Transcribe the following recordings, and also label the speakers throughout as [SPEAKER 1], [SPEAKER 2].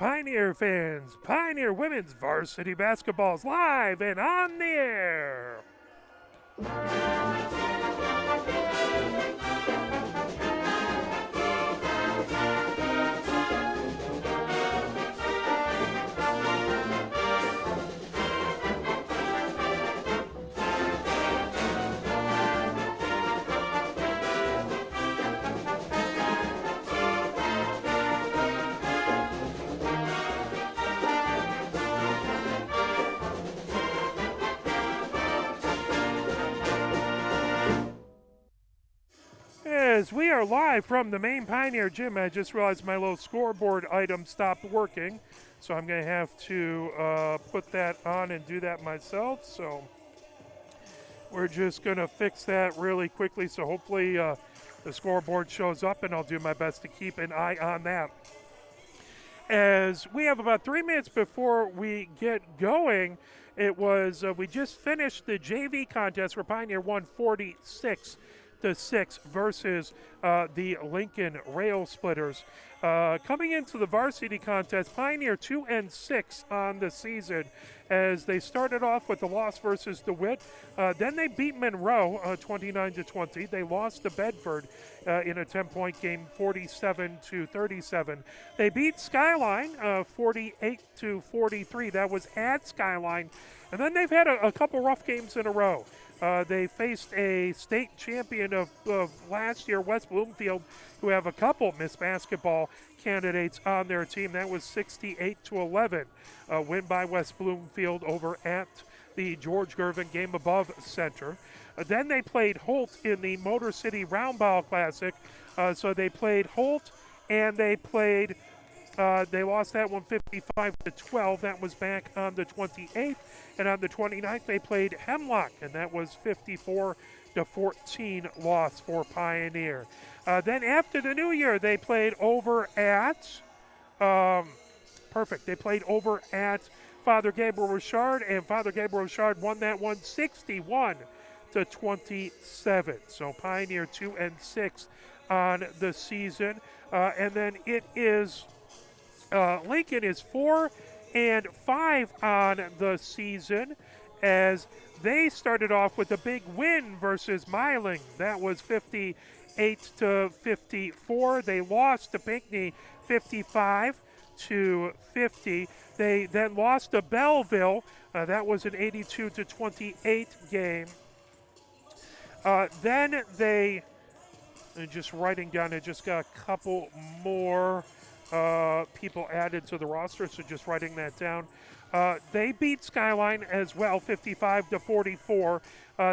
[SPEAKER 1] Pioneer fans, Pioneer women's varsity basketball is live and on the air. As we are live from the main Pioneer Gym, I just realized my little scoreboard item stopped working, so I'm going to have to put that on and do that myself. So we're just going to fix that really quickly, so hopefully the scoreboard shows up, and I'll do my best to keep an eye on that. As we have about 3 minutes before we get going, it was we just finished the JV contest where Pioneer won 46-6 versus the Lincoln Rail Splitters. Coming into the varsity contest, Pioneer 2-6 on the season as they started off with the loss versus DeWitt. Then they beat Monroe 29-20. They lost to Bedford in a 10-point game, 47-37. They beat Skyline 48-43. That was at Skyline. And then they've had a couple rough games in a row. They faced a state champion of last year, West Bloomfield, who have a couple Miss Basketball candidates on their team. That was 68-11, a win by West Bloomfield over at the George Gervin Game Above Center. Then they played Holt in the Motor City Roundball Classic. So they played Holt and they played they lost that one 55-12. That was back on the 28th. And on the 29th, they played Hemlock, and that was 54-14 loss for Pioneer. Then after the new year, they played over at They played over at Father Gabriel Richard, and Father Gabriel Richard won that one 61-27. So Pioneer 2-6 on the season. And then it is Lincoln is 4-5 on the season as they started off with a big win versus Miling. That was 58-54. They lost to Pinckney 55-50. They then lost to Belleville. That was an 82-28 game. Then they, just writing down, I just got a couple more people added to the roster, so just writing that down. They beat Skyline as well, 55-44.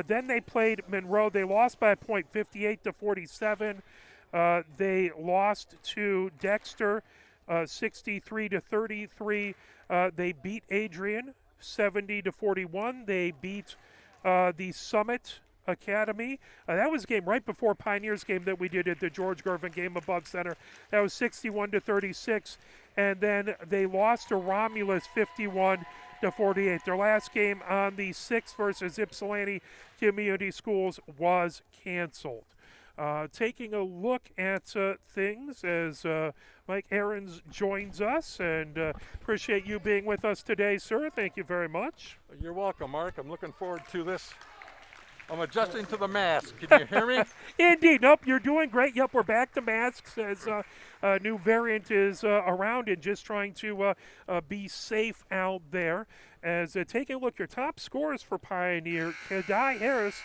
[SPEAKER 1] Then they played Monroe. They lost by a point, 58-47. They lost to Dexter, 63-33. They beat Adrian, 70-41. They beat the Summit Academy. That was a game right before Pioneer's game that we did at the George Gervin Game Above Center. That was 61-36. And then they lost to Romulus 51-48. Their last game on the 6th versus Ypsilanti Community Schools was canceled. Taking a look at things as Mike Ahrens joins us, and appreciate you being with us today, sir. Thank you very much.
[SPEAKER 2] You're welcome, Mark. I'm looking forward to this. I'm adjusting to the mask. Can you hear me?
[SPEAKER 1] Indeed. Nope, you're doing great. Yep, we're back to masks as a new variant is around and just trying to be safe out there. As taking a look, your top scorers for Pioneer, Kadai Harris,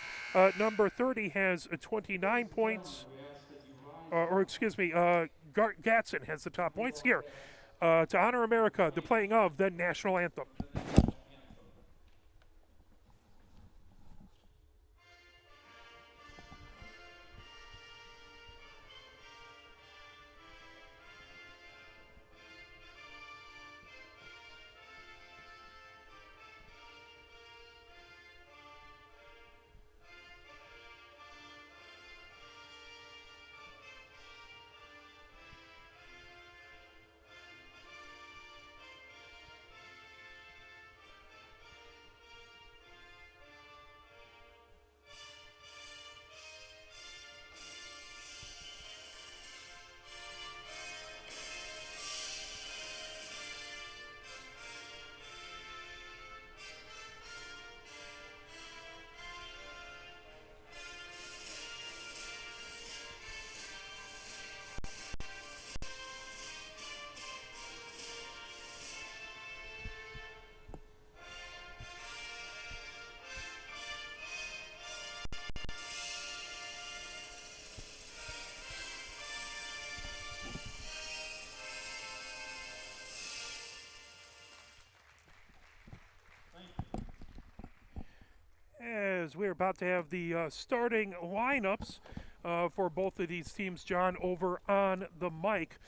[SPEAKER 1] number 30, has 29 points. Gart Gatson has the top points here to honor America, the playing of the national anthem. as we're about to have the starting lineups for both of these teams, John, over on the mic.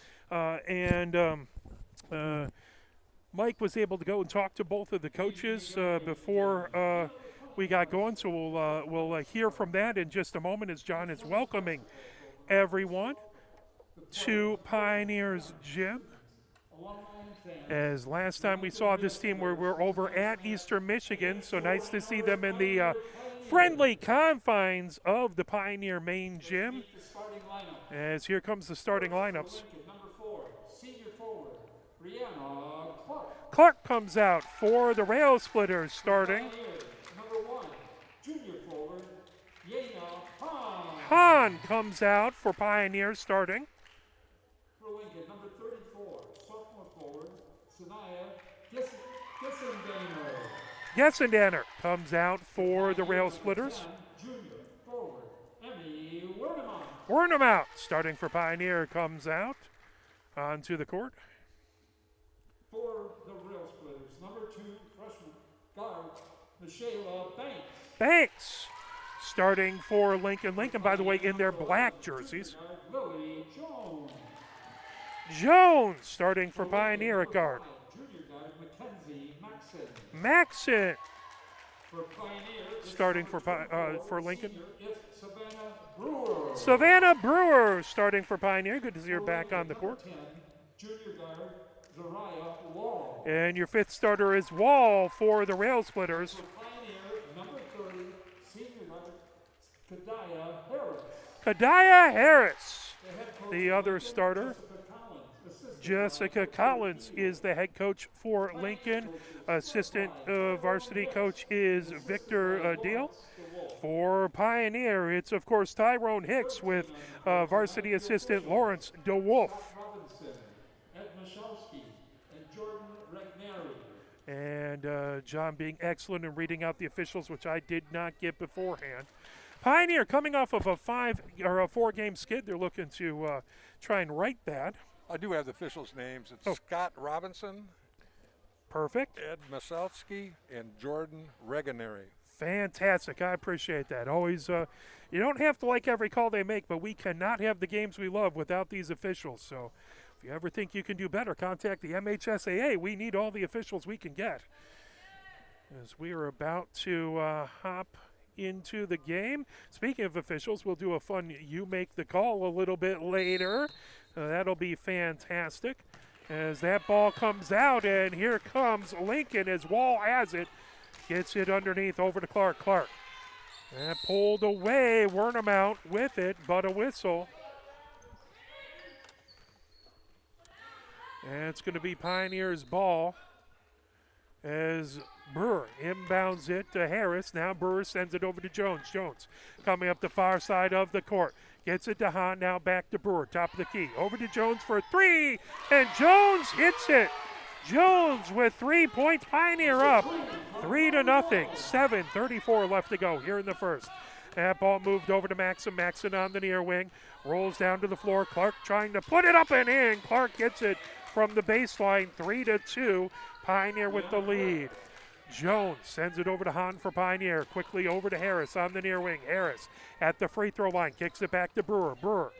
[SPEAKER 1] Mike was able to go and talk to both of the coaches before we got going, so we'll hear from that in just a moment as John is welcoming everyone to Pioneers Gym. As last time we saw this team, we were over at Eastern Michigan, so nice to see them in the friendly confines of the Pioneer main gym. As here comes the starting lineups.
[SPEAKER 3] Number 4, senior forward, Brianna Clark.
[SPEAKER 1] Clark comes out for the Rail Splitters starting.
[SPEAKER 3] Number 1, junior forward, Yana Han.
[SPEAKER 1] Han comes out for Pioneers starting.
[SPEAKER 3] For Lincoln, number 34, sophomore forward, Sanaya Gessendaner.
[SPEAKER 1] Gessendaner comes out for the Rail Splitters.
[SPEAKER 3] Junior forward, Emmy Wernemann.
[SPEAKER 1] Wernemann starting for Pioneer comes out onto the court.
[SPEAKER 3] For the Rail Splitters, number 2, freshman guard, Michaela Banks.
[SPEAKER 1] Banks starting for Lincoln. Lincoln, by the way, in their black jerseys.
[SPEAKER 3] Lily Jones.
[SPEAKER 1] Jones starting for Pioneer at guard.
[SPEAKER 3] Junior guard, Mackenzie Maxson.
[SPEAKER 1] Maxson
[SPEAKER 3] For Pioneer,
[SPEAKER 1] starting for Lincoln.
[SPEAKER 3] it's Savannah Brewer.
[SPEAKER 1] Savannah Brewer starting for Pioneer. Good to see her back on the court.
[SPEAKER 3] 10, junior guard, Zariah Wall.
[SPEAKER 1] And your fifth starter is Wall for the Rail Splitters.
[SPEAKER 3] For Pioneer, number 30, senior guard, Kadaya Harris.
[SPEAKER 1] Kadaya Harris,
[SPEAKER 3] The head coach,
[SPEAKER 1] the other starter.
[SPEAKER 3] Jessica
[SPEAKER 1] Jessica
[SPEAKER 3] Collins, assistant
[SPEAKER 1] Collins is the head coach for Lincoln. Assistant varsity coach is Victor Deal. For Pioneer, it's, of course, Tyrone Hicks with varsity assistant Lawrence DeWolf.
[SPEAKER 3] Robinson, Ed Michalski, and Jordan Regneri.
[SPEAKER 1] And John being excellent in reading out the officials, which I did not get beforehand. Pioneer coming off of a 4-game skid. They're looking to try and right that.
[SPEAKER 2] I do have the officials' names. It's Scott Robinson,
[SPEAKER 1] Perfect.
[SPEAKER 2] Ed Masalski, and Jordan Reganeri.
[SPEAKER 1] Fantastic. I appreciate that. Always, you don't have to like every call they make, but we cannot have the games we love without these officials. So if you ever think you can do better, contact the MHSAA. We need all the officials we can get. As we are about to hop into the game. Speaking of officials, we'll do a fun You Make the Call a little bit later. That'll be fantastic. As that ball comes out, and here comes Lincoln as Wall has it. Gets it underneath over to Clark. Clark. And pulled away. Wernemann with it, but a whistle. And it's going to be Pioneers' ball as Brewer inbounds it to Harris. Now Brewer sends it over to Jones. Jones coming up the far side of the court. Gets it to Hahn, now back to Brewer, top of the key. Over to Jones for a 3, and Jones hits it. Jones with 3 points. Pioneer up 3-0. 7:34 left to go here in the first. That ball moved over to Maxson. Maxson on the near wing. Rolls down to the floor. Clark trying to put it up and in. Clark gets it from the baseline. 3-2. Pioneer with the lead. Jones sends it over to Hahn for Pioneer. Quickly over to Harris on the near wing. Harris at the free throw line. Kicks it back to Brewer. Brewer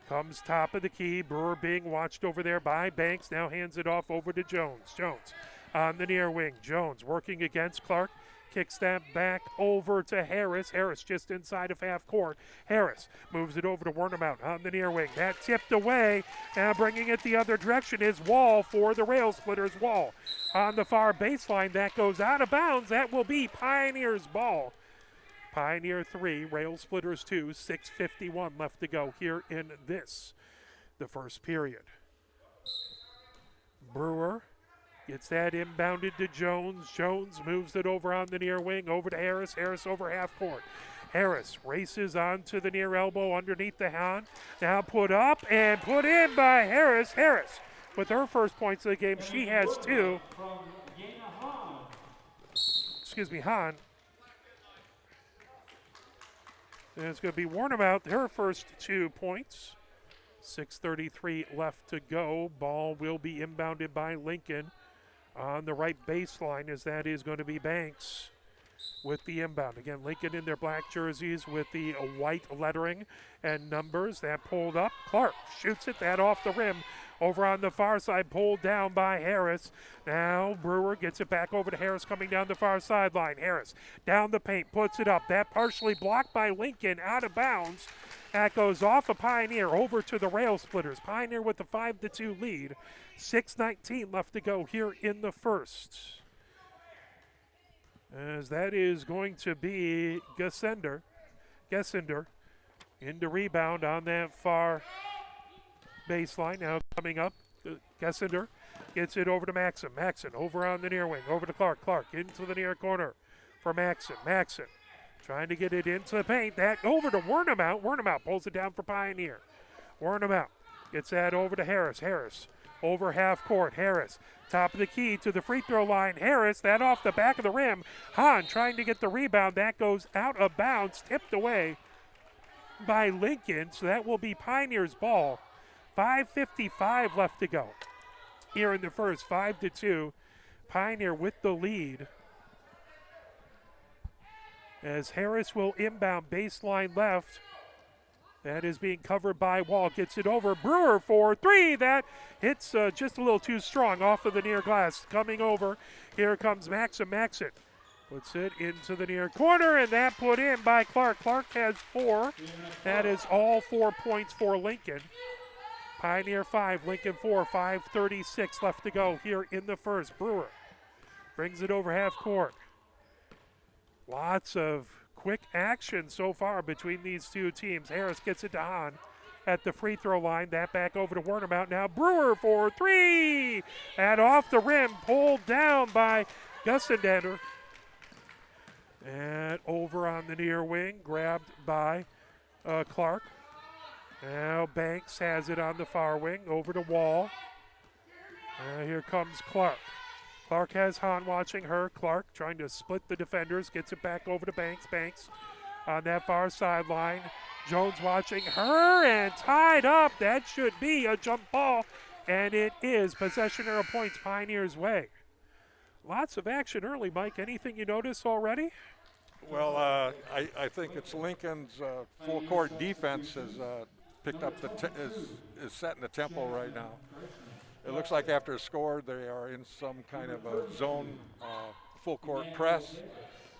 [SPEAKER 1] comes top of the key. Brewer being watched over there by Banks. Now hands it off over to Jones. Jones on the near wing. Jones working against Clark. Kicks that back over to Harris. Harris just inside of half court. Harris moves it over to Wernemann on the near wing. That tipped away. Now bringing it the other direction is Wall for the Rail Splitters. Wall on the far baseline. That goes out of bounds. That will be Pioneers' ball. Pioneer 3, Rail Splitters 2, 6:51 left to go here in the first period. Brewer gets that inbounded to Jones. Jones moves it over on the near wing, over to Harris. Harris over half court. Harris races onto the near elbow underneath the Hahn. Now put up and put in by Harris. Harris with her first points of the game. She has 2. Hahn. And it's going to be Wernemann, her first 2 points. 6:33 left to go. Ball will be inbounded by Lincoln on the right baseline, as that is going to be Banks. with the inbound. Again, Lincoln in their black jerseys with the white lettering and numbers. That pulled up. Clark shoots it, that off the rim. Over on the far side, pulled down by Harris. Now Brewer gets it back over to Harris coming down the far sideline. Harris down the paint, puts it up. That partially blocked by Lincoln, out of bounds. That goes off of Pioneer over to the Rail Splitters. Pioneer with the 5-2 lead. 6:19 left to go here in the first. As that is going to be Gessender into rebound on that far baseline. Now coming up, Gessender gets it over to Maxson. Maxson over on the near wing, over to Clark. Clark into the near corner for Maxson. Maxson trying to get it into the paint. That over to Wernemout. Wernemout pulls it down for Pioneer. Wernemout gets that over to Harris. Harris over half court. Harris top of the key to the free throw line. Harris, that off the back of the rim. Hahn trying to get the rebound. That goes out of bounds, tipped away by Lincoln. So that will be Pioneer's ball. 5:55 left to go here in the first. 5-2. Pioneer with the lead. As Harris will inbound baseline left. That is being covered by Wall. Gets it over. Brewer for three. That hits just a little too strong off of the near glass. Coming over. Here comes Maxson. Maxson puts it into the near corner, and that put in by Clark. Clark has 4. That is all 4 points for Lincoln. Pioneer 5, Lincoln 4. 5:36 left to go here in the first. Brewer brings it over half court. Lots of quick action so far between these two teams. Harris gets it to Hahn at the free throw line. That back over to Wernemout. Now Brewer for 3. And off the rim, pulled down by Gussendander. And over on the near wing, grabbed by Clark. Now Banks has it on the far wing, over to Wall. Here comes Clark. Clark has Hahn watching her. Clark trying to split the defenders, gets it back over to Banks. Banks on that far sideline. Jones watching her and tied up. That should be a jump ball, and it is. Possession arrow points Pioneers' way. Lots of action early, Mike. Anything you notice already?
[SPEAKER 2] Well, I think it's Lincoln's full court defense has picked up is setting the tempo right now. It looks like after a score, they are in some kind of a zone full court press,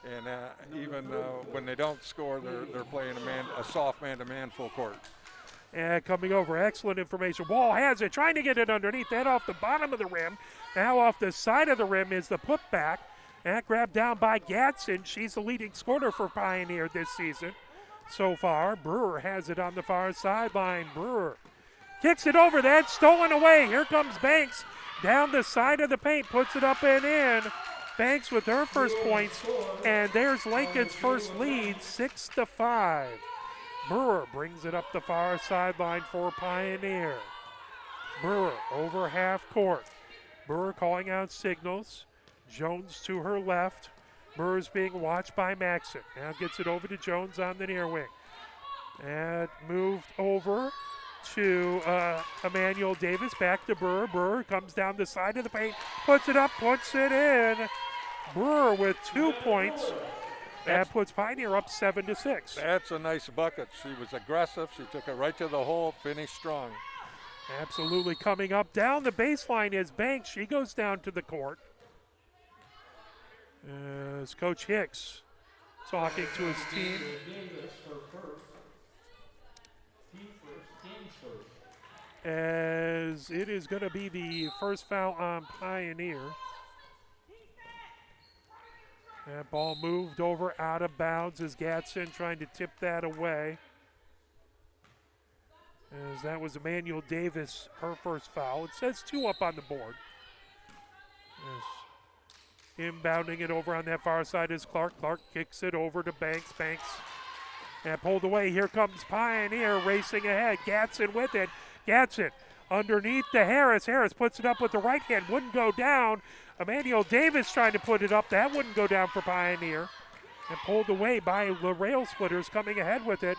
[SPEAKER 2] and even when they don't score, they're playing a soft man-to-man full court.
[SPEAKER 1] And coming over, excellent information. Wall has it, trying to get it underneath. That off the bottom of the rim. Now off the side of the rim is the putback. That grabbed down by Gadsden. She's the leading scorer for Pioneer this season so far. Brewer has it on the far sideline. Brewer kicks it over. That's stolen away. Here comes Banks down the side of the paint, puts it up and in. Banks with her first points, and there's Lincoln's first lead, 6-5. Brewer brings it up the far sideline for Pioneer. Brewer over half court. Brewer calling out signals. Jones to her left. Brewer's being watched by Maxson. Now gets it over to Jones on the near wing. And moved over to Emmanuel Davis. Back to Brewer. Brewer comes down the side of the paint, puts it up, puts it in. Brewer with 2 points. That puts Pioneer up 7-6.
[SPEAKER 2] That's a nice bucket. She was aggressive. She took it right to the hole, finished strong.
[SPEAKER 1] Absolutely. Coming up down the baseline is Banks. She goes down to the court. As Coach Hicks talking to his team. As it is going to be the first foul on Pioneer. That ball moved over out of bounds as Gadsden trying to tip that away. As that was Emmanuel Davis, her first foul. It says 2 up on the board. As inbounding it over on that far side is Clark. Clark kicks it over to Banks. Banks and pulled away. Here comes Pioneer racing ahead. Gadsden with it. Gadsden underneath to Harris. Harris puts it up with the right hand. Wouldn't go down. Emmanuel Davis trying to put it up. That wouldn't go down for Pioneer. And pulled away by the Rail Splitters coming ahead with it.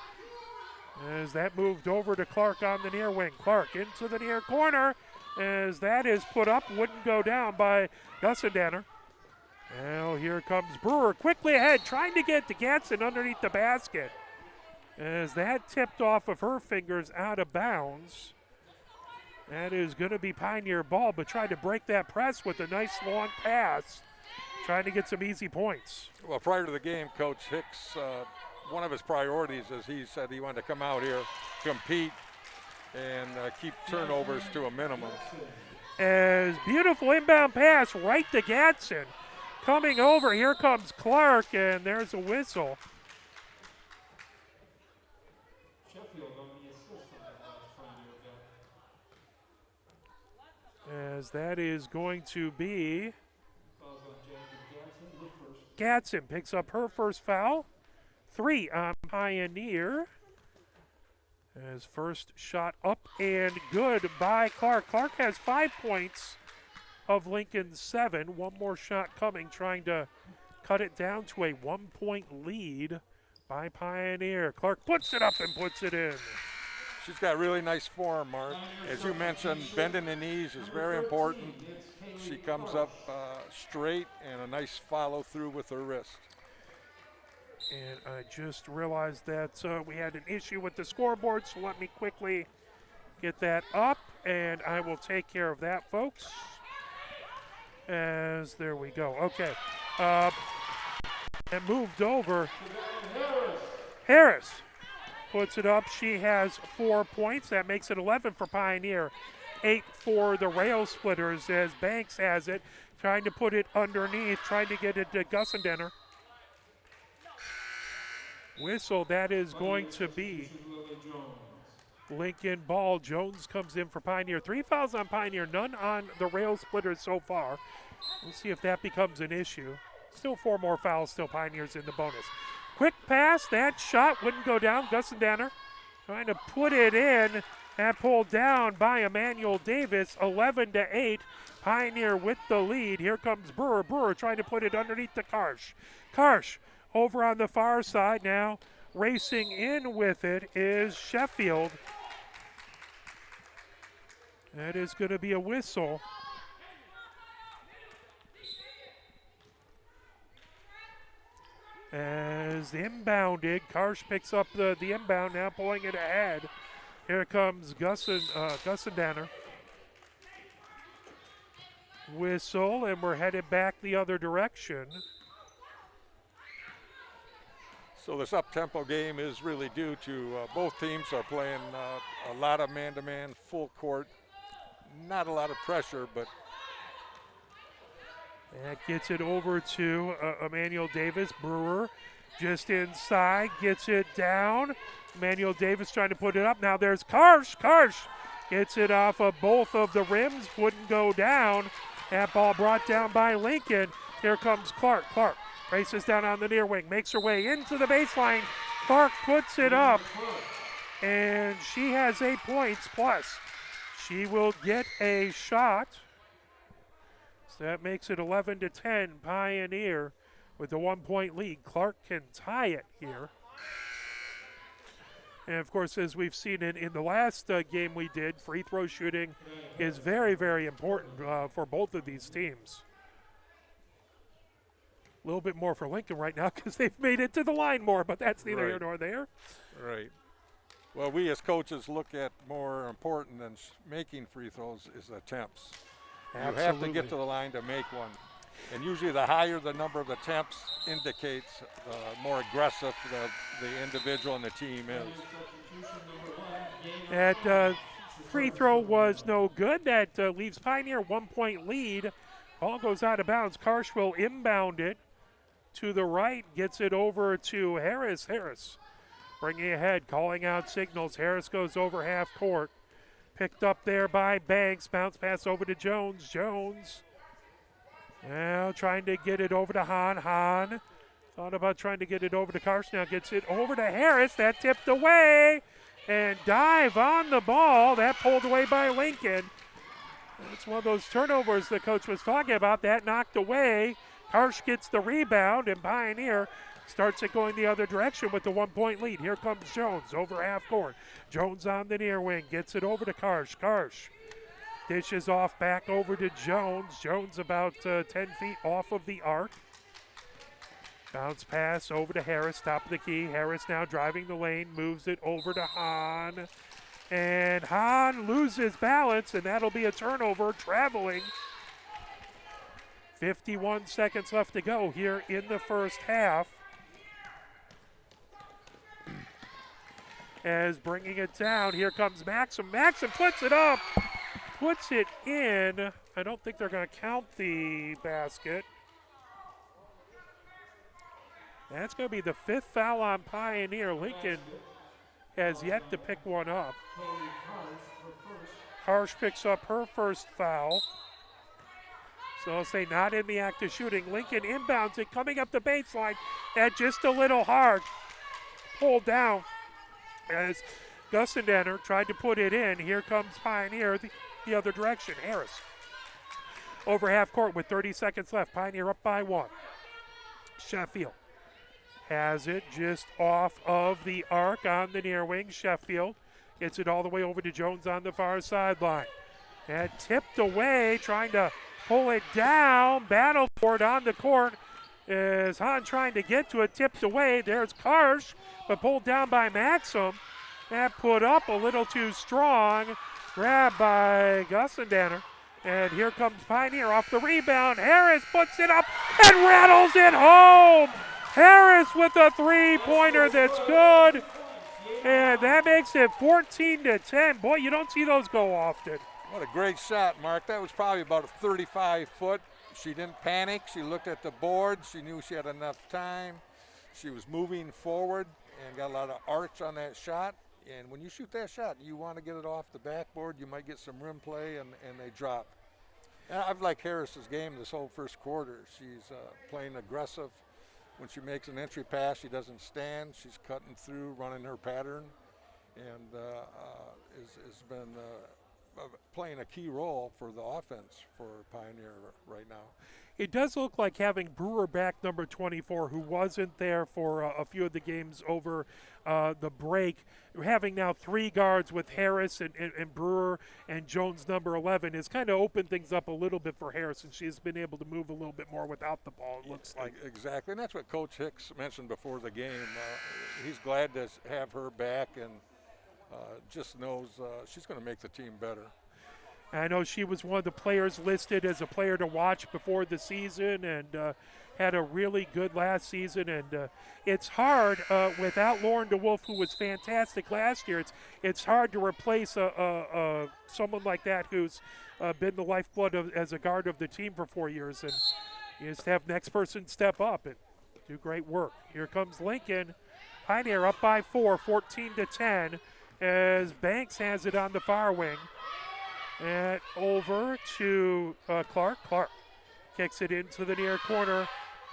[SPEAKER 1] As that moved over to Clark on the near wing. Clark into the near corner. As that is put up. Wouldn't go down by Gussendaner. Now here comes Brewer quickly ahead, trying to get to Gatson underneath the basket. As that tipped off of her fingers out of bounds. That is going to be Pioneer ball, but tried to break that press with a nice long pass, trying to get some easy points.
[SPEAKER 2] Well, prior to the game, Coach Hicks, one of his priorities is he said he wanted to come out here, compete, and keep turnovers to a minimum.
[SPEAKER 1] As beautiful inbound pass right to Gatson. Coming over, here comes Clark, and there's a whistle.
[SPEAKER 3] Sheffield on the assist on that last Pioneer goal.
[SPEAKER 1] As that is going to be
[SPEAKER 3] Fouls on Jackie Gatson, her first.
[SPEAKER 1] Gatson picks up her first foul. 3 on Pioneer. As first shot up and good by Clark. Clark has 5 points of Lincoln's 7. One more shot coming, trying to cut it down to a 1-point lead by Pioneer. Clark puts it up and puts it in.
[SPEAKER 2] She's got really nice form, Mark. As you mentioned, bending the knees is very important. She comes up straight and a nice follow through with her wrist.
[SPEAKER 1] And I just realized that we had an issue with the scoreboard, so let me quickly get that up, and I will take care of that, folks. As there we go. Okay. And moved over. Harris puts it up. She has 4 points. That makes it 11 for Pioneer. 8 for the Rail Splitters as Banks has it. Trying to put it underneath. Trying to get it to Gussendenner. Whistle, that is going to be Lincoln ball. Jones comes in for Pioneer. 3 fouls on Pioneer, none on the Rail Splitters so far. We'll see if that becomes an issue. Still 4 more fouls, still Pioneers in the bonus. Quick pass, that shot wouldn't go down. Gussendenner trying to put it in. That pulled down by Emmanuel Davis, 11-8. Pioneer with the lead. Here comes Brewer. Brewer trying to put it underneath the Karsh. Karsh over on the far side now. Racing in with it is Sheffield. That is going to be a whistle. As inbounded, Karsh picks up the inbound, now pulling it ahead. Here comes Gussendenner. Whistle, and we're headed back the other direction.
[SPEAKER 2] So this up-tempo game is really due to both teams are playing a lot of man-to-man, full court. Not a lot of pressure, but
[SPEAKER 1] that gets it over to Emmanuel Davis. Brewer just inside, gets it down. Emmanuel Davis trying to put it up. Now there's Karsh. Karsh gets it off of both of the rims, wouldn't go down. That ball brought down by Lincoln. Here comes Clark. Clark races down on the near wing, makes her way into the baseline. Clark puts it up, and she has 8 points plus. She will get a shot. So that makes it 11-10 Pioneer with the 1-point lead. Clark can tie it here. And of course, as we've seen in the last game we did, free throw shooting is very, very important for both of these teams. A little bit more for Lincoln right now because they've made it to the line more, but that's neither here nor there.
[SPEAKER 2] Right. Well, we as coaches look at more important than making free throws is attempts.
[SPEAKER 1] Absolutely.
[SPEAKER 2] You have to get to the line to make one. And usually the higher the number of attempts indicates the more aggressive the individual and the team is.
[SPEAKER 1] That free throw was no good. That leaves Pioneer 1-point lead. Ball goes out of bounds. Karsh will inbound it to the right, gets it over to Harris. Harris bringing ahead, calling out signals. Harris goes over half court. Picked up there by Banks. Bounce pass over to Jones. Jones now trying to get it over to Hahn. Hahn thought about trying to get it over to Karsh. Now gets it over to Harris. That tipped away. And dive on the ball. That pulled away by Lincoln. It's one of those turnovers the coach was talking about. That knocked away. Karsh gets the rebound, and Pioneer starts it going the other direction with the 1-point lead. Here comes Jones over half court. Jones on the near wing, gets it over to Karsh. Karsh dishes off back over to Jones. Jones about 10 feet off of the arc. Bounce pass over to Harris, top of the key. Harris now driving the lane, moves it over to Hahn. And Hahn loses balance, and that'll be a turnover, traveling. 51 seconds left to go here in the first half. As bringing it down, here comes Maxim. Maxim puts it up, puts it in. I don't think they're going to count the basket. That's going to be the 5th foul on Pioneer. Lincoln has yet to pick one up. Harsh picks up her first foul. So I'll say not in the act of shooting. Lincoln inbounds it, coming up the baseline, and just a little hard. Pulled down as Gussendanner tried to put it in. Here comes Pioneer the other direction. Harris over half court with 30 seconds left. Pioneer up by 1. Sheffield has it just off of the arc on the near wing. Sheffield gets it all the way over to Jones on the far sideline. And tipped away, trying to pull it down. Battle for it on the court. Is Hahn trying to get to it, tipped away. There's Karsh, but pulled down by Maxim. That put up a little too strong. Grabbed by Gussendanner. And here comes Pioneer off the rebound. Harris puts it up and rattles it home. Harris with a three-pointer that's good. And that makes it 14-10. Boy, you don't see those go often.
[SPEAKER 2] What a great shot, Mark. That was probably about a 35-foot. She didn't panic. She looked at the board. She knew she had enough time. She was moving forward and got a lot of arch on that shot. And when you shoot that shot, you want to get it off the backboard. You might get some rim play, and they drop. And I've liked Harris's game this whole first quarter. She's playing aggressive. When she makes an entry pass, she doesn't stand. She's cutting through, running her pattern, and has been playing a key role for the offense for Pioneer right now.
[SPEAKER 1] It does look like having Brewer back, number 24, who wasn't there for a few of the games over the break. Having now 3 guards with Harris and Brewer and Jones, number 11, has kind of opened things up a little bit for Harris, and she's been able to move a little bit more without the ball, it looks like.
[SPEAKER 2] Exactly, and that's what Coach Hicks mentioned before the game. He's glad to have her back, and just knows she's going to make the team better.
[SPEAKER 1] I know she was one of the players listed as a player to watch before the season, and had a really good last season. And it's hard without Lauren DeWolf, who was fantastic last year. It's hard to replace someone like that who's been the lifeblood as a guard of the team for 4 years. And you just have next person step up and do great work. Here comes Lincoln. Pioneer up by 4, 14-10, as Banks has it on the far wing. And over to Clark. Clark kicks it into the near corner.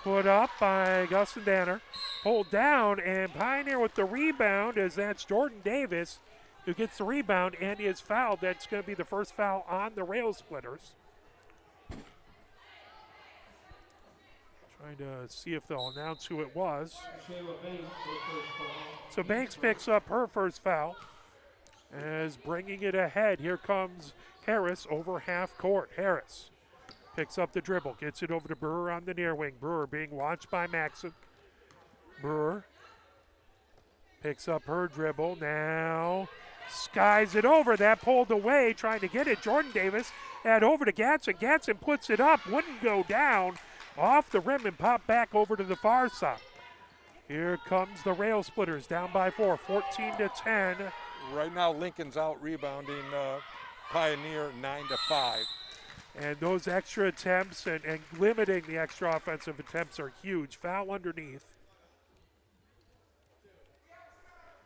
[SPEAKER 1] Put up by Gussendanner. Pulled down, and Pioneer with the rebound, as that's Jordan Davis who gets the rebound and is fouled. That's going to be the first foul on the Rail Splitters. Trying to see if they'll announce who it was. So Banks picks up her first foul. As bringing it ahead, here comes Harris over half court. Harris picks up the dribble, gets it over to Brewer on the near wing. Brewer being watched by Maxim. Brewer picks up her dribble, now skies it over. That pulled away, trying to get it. Jordan Davis and over to Gatson. Gatson puts it up, wouldn't go down, off the rim and pop back over to the far side. Here comes the Rail Splitters, down by 4, 14-10.
[SPEAKER 2] Right now, Lincoln's out rebounding Pioneer 9-5.
[SPEAKER 1] And those extra attempts and limiting the extra offensive attempts are huge. Foul underneath.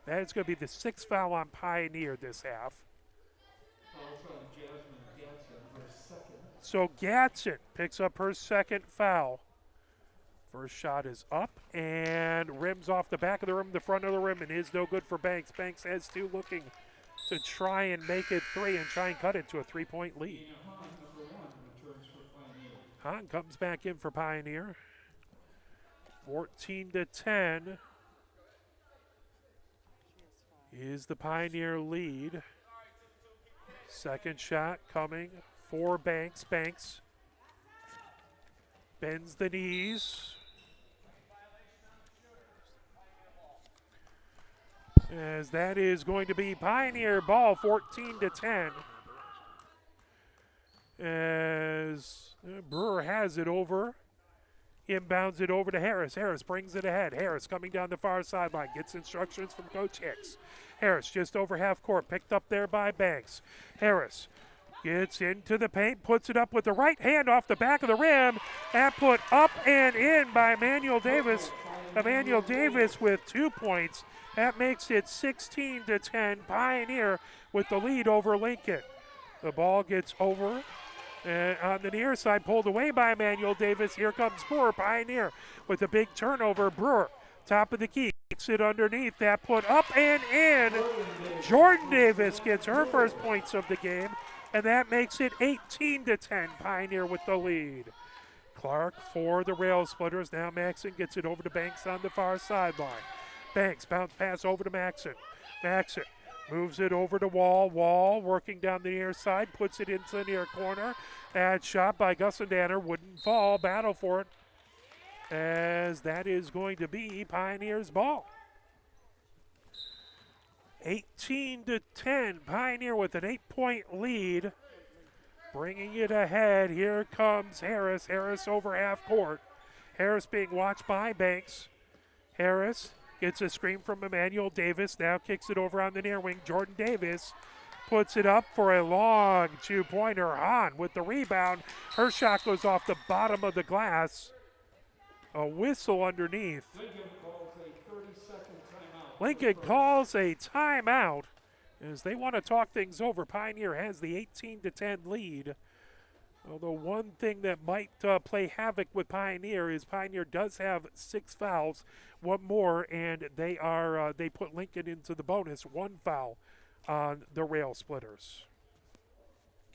[SPEAKER 1] That is going to be the 6th foul on Pioneer this half. So Gatson picks up her second foul. First shot is up and rims off the back of the rim, the front of the rim, and is no good for Banks. Banks has 2, looking to try and make it 3 and try and cut it to a 3-point lead. Hahn comes back in for Pioneer. 14-10 is the Pioneer lead. Second shot coming for Banks. Banks bends the knees. as that is going to be Pioneer ball, 14-10. As Brewer has it over. Inbounds it over to Harris. Harris brings it ahead. Harris coming down the far sideline. Gets instructions from Coach Hicks. Harris just over half court. Picked up there by Banks. Harris gets into the paint. Puts it up with the right hand off the back of the rim. And put up and in by Emmanuel Davis. Emmanuel Davis with 2 points. That makes it 16-10. Pioneer with the lead over Lincoln. The ball gets over. And on the near side, pulled away by Emmanuel Davis. Here comes Brewer. Pioneer with a big turnover. Brewer, top of the key, kicks it underneath. That put up and in. Jordan Davis gets her first points of the game, and that makes it 18-10. Pioneer with the lead. Clark for the Rail Splitters. Now Maxson gets it over to Banks on the far sideline. Banks, bounce pass over to Maxson. Maxson moves it over to Wall. Wall working down the near side, puts it into the near corner. And shot by Gussendanner, wouldn't fall. Battle for it, as that is going to be Pioneer's ball. 18-10. Pioneer with an 8-point lead. Bringing it ahead. Here comes Harris. Harris over half court. Harris being watched by Banks. Harris gets a screen from Emmanuel Davis. Now kicks it over on the near wing. Jordan Davis puts it up for a long two-pointer. Hahn with the rebound. Her shot goes off the bottom of the glass. A whistle underneath. Lincoln calls a timeout as they want to talk things over. Pioneer has the 18-10 lead. Although one thing that might play havoc with Pioneer is Pioneer does have 6 fouls, one more, and they put Lincoln into the bonus, 1 foul on the Rail Splitters.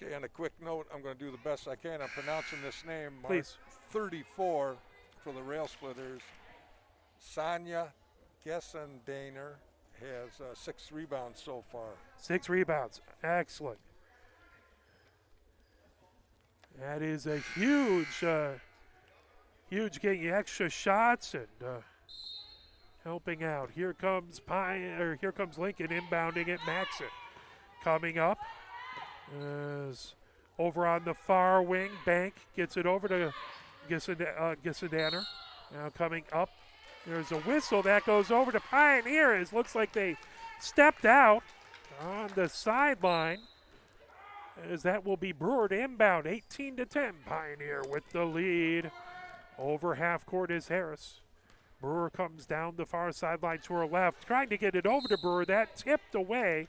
[SPEAKER 2] Okay, on a quick note, I'm going to do the best I can. I'm pronouncing this name.
[SPEAKER 1] Please.
[SPEAKER 2] 34 for the Rail Splitters. Sonia Gessendaner has 6 rebounds so far.
[SPEAKER 1] 6 rebounds. Excellent. That is a huge getting extra shots and helping out. Here comes Lincoln inbounding it. Maxson coming up. Over on the far wing, Bank gets it over to Gissendaner. Now coming up. There's a whistle that goes over to Pioneer. It looks like they stepped out on the sideline, as that will be Brewer to inbound. 18-10. Pioneer with the lead. Over half court is Harris. Brewer comes down the far sideline to her left, trying to get it over to Brewer. That tipped away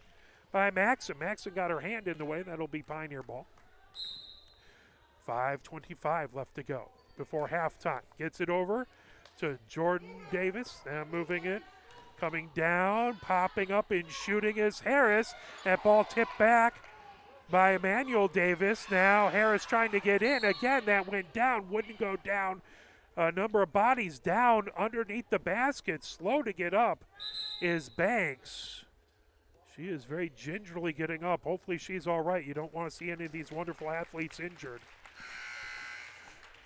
[SPEAKER 1] by Maxson. Maxson got her hand in the way. That'll be Pioneer ball. 5:25 left to go before halftime. Gets it over to Jordan Davis. Now moving it. Coming down, popping up and shooting is Harris. That ball tipped back by Emmanuel Davis. Now Harris trying to get in. Again, that went down, wouldn't go down. A number of bodies down underneath the basket. Slow to get up is Banks. She is very gingerly getting up. Hopefully she's all right. You don't want to see any of these wonderful athletes injured.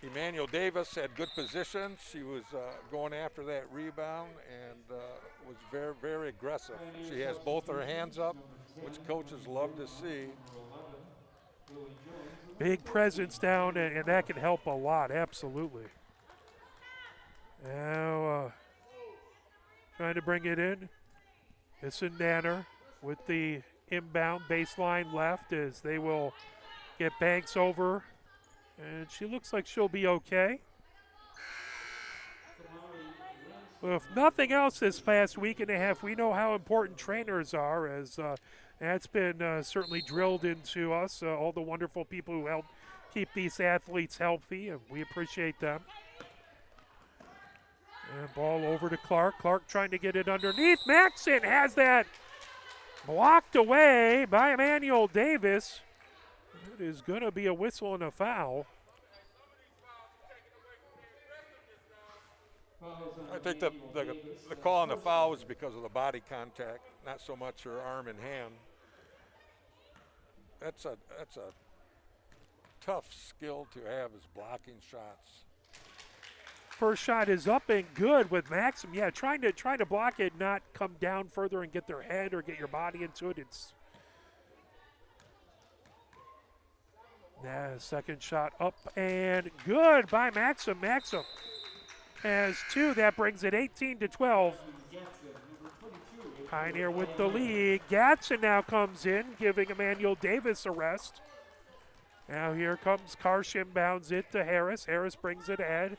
[SPEAKER 2] Emmanuel Davis had good position. She was going after that rebound and was very, very aggressive. She has both her hands up, which coaches love to see.
[SPEAKER 1] Big presence down, and that can help a lot, absolutely. Now trying to bring it in. Gissendaner with the inbound baseline left as they will get Banks over. And she looks like she'll be okay. Well, if nothing else this past week and a half, we know how important trainers are, as that's been certainly drilled into us, all the wonderful people who help keep these athletes healthy, and we appreciate them. And ball over to Clark. Clark trying to get it underneath. Maxson has that blocked away by Emmanuel Davis. It is going to be a whistle and a foul.
[SPEAKER 2] I think the call on the foul was because of the body contact, not so much her arm and hand. That's a tough skill to have, is blocking shots.
[SPEAKER 1] first shot is up and good with Maxim. Yeah, trying to block it, not come down further and get their head or get your body into it. It's second shot up and good by Maxim. Maxim has 2. That brings it 18-12. Pioneer with the lead. Gatson now comes in, giving Emmanuel Davis a rest. Now here comes Karsh, inbounds it to Harris. Harris brings it ahead.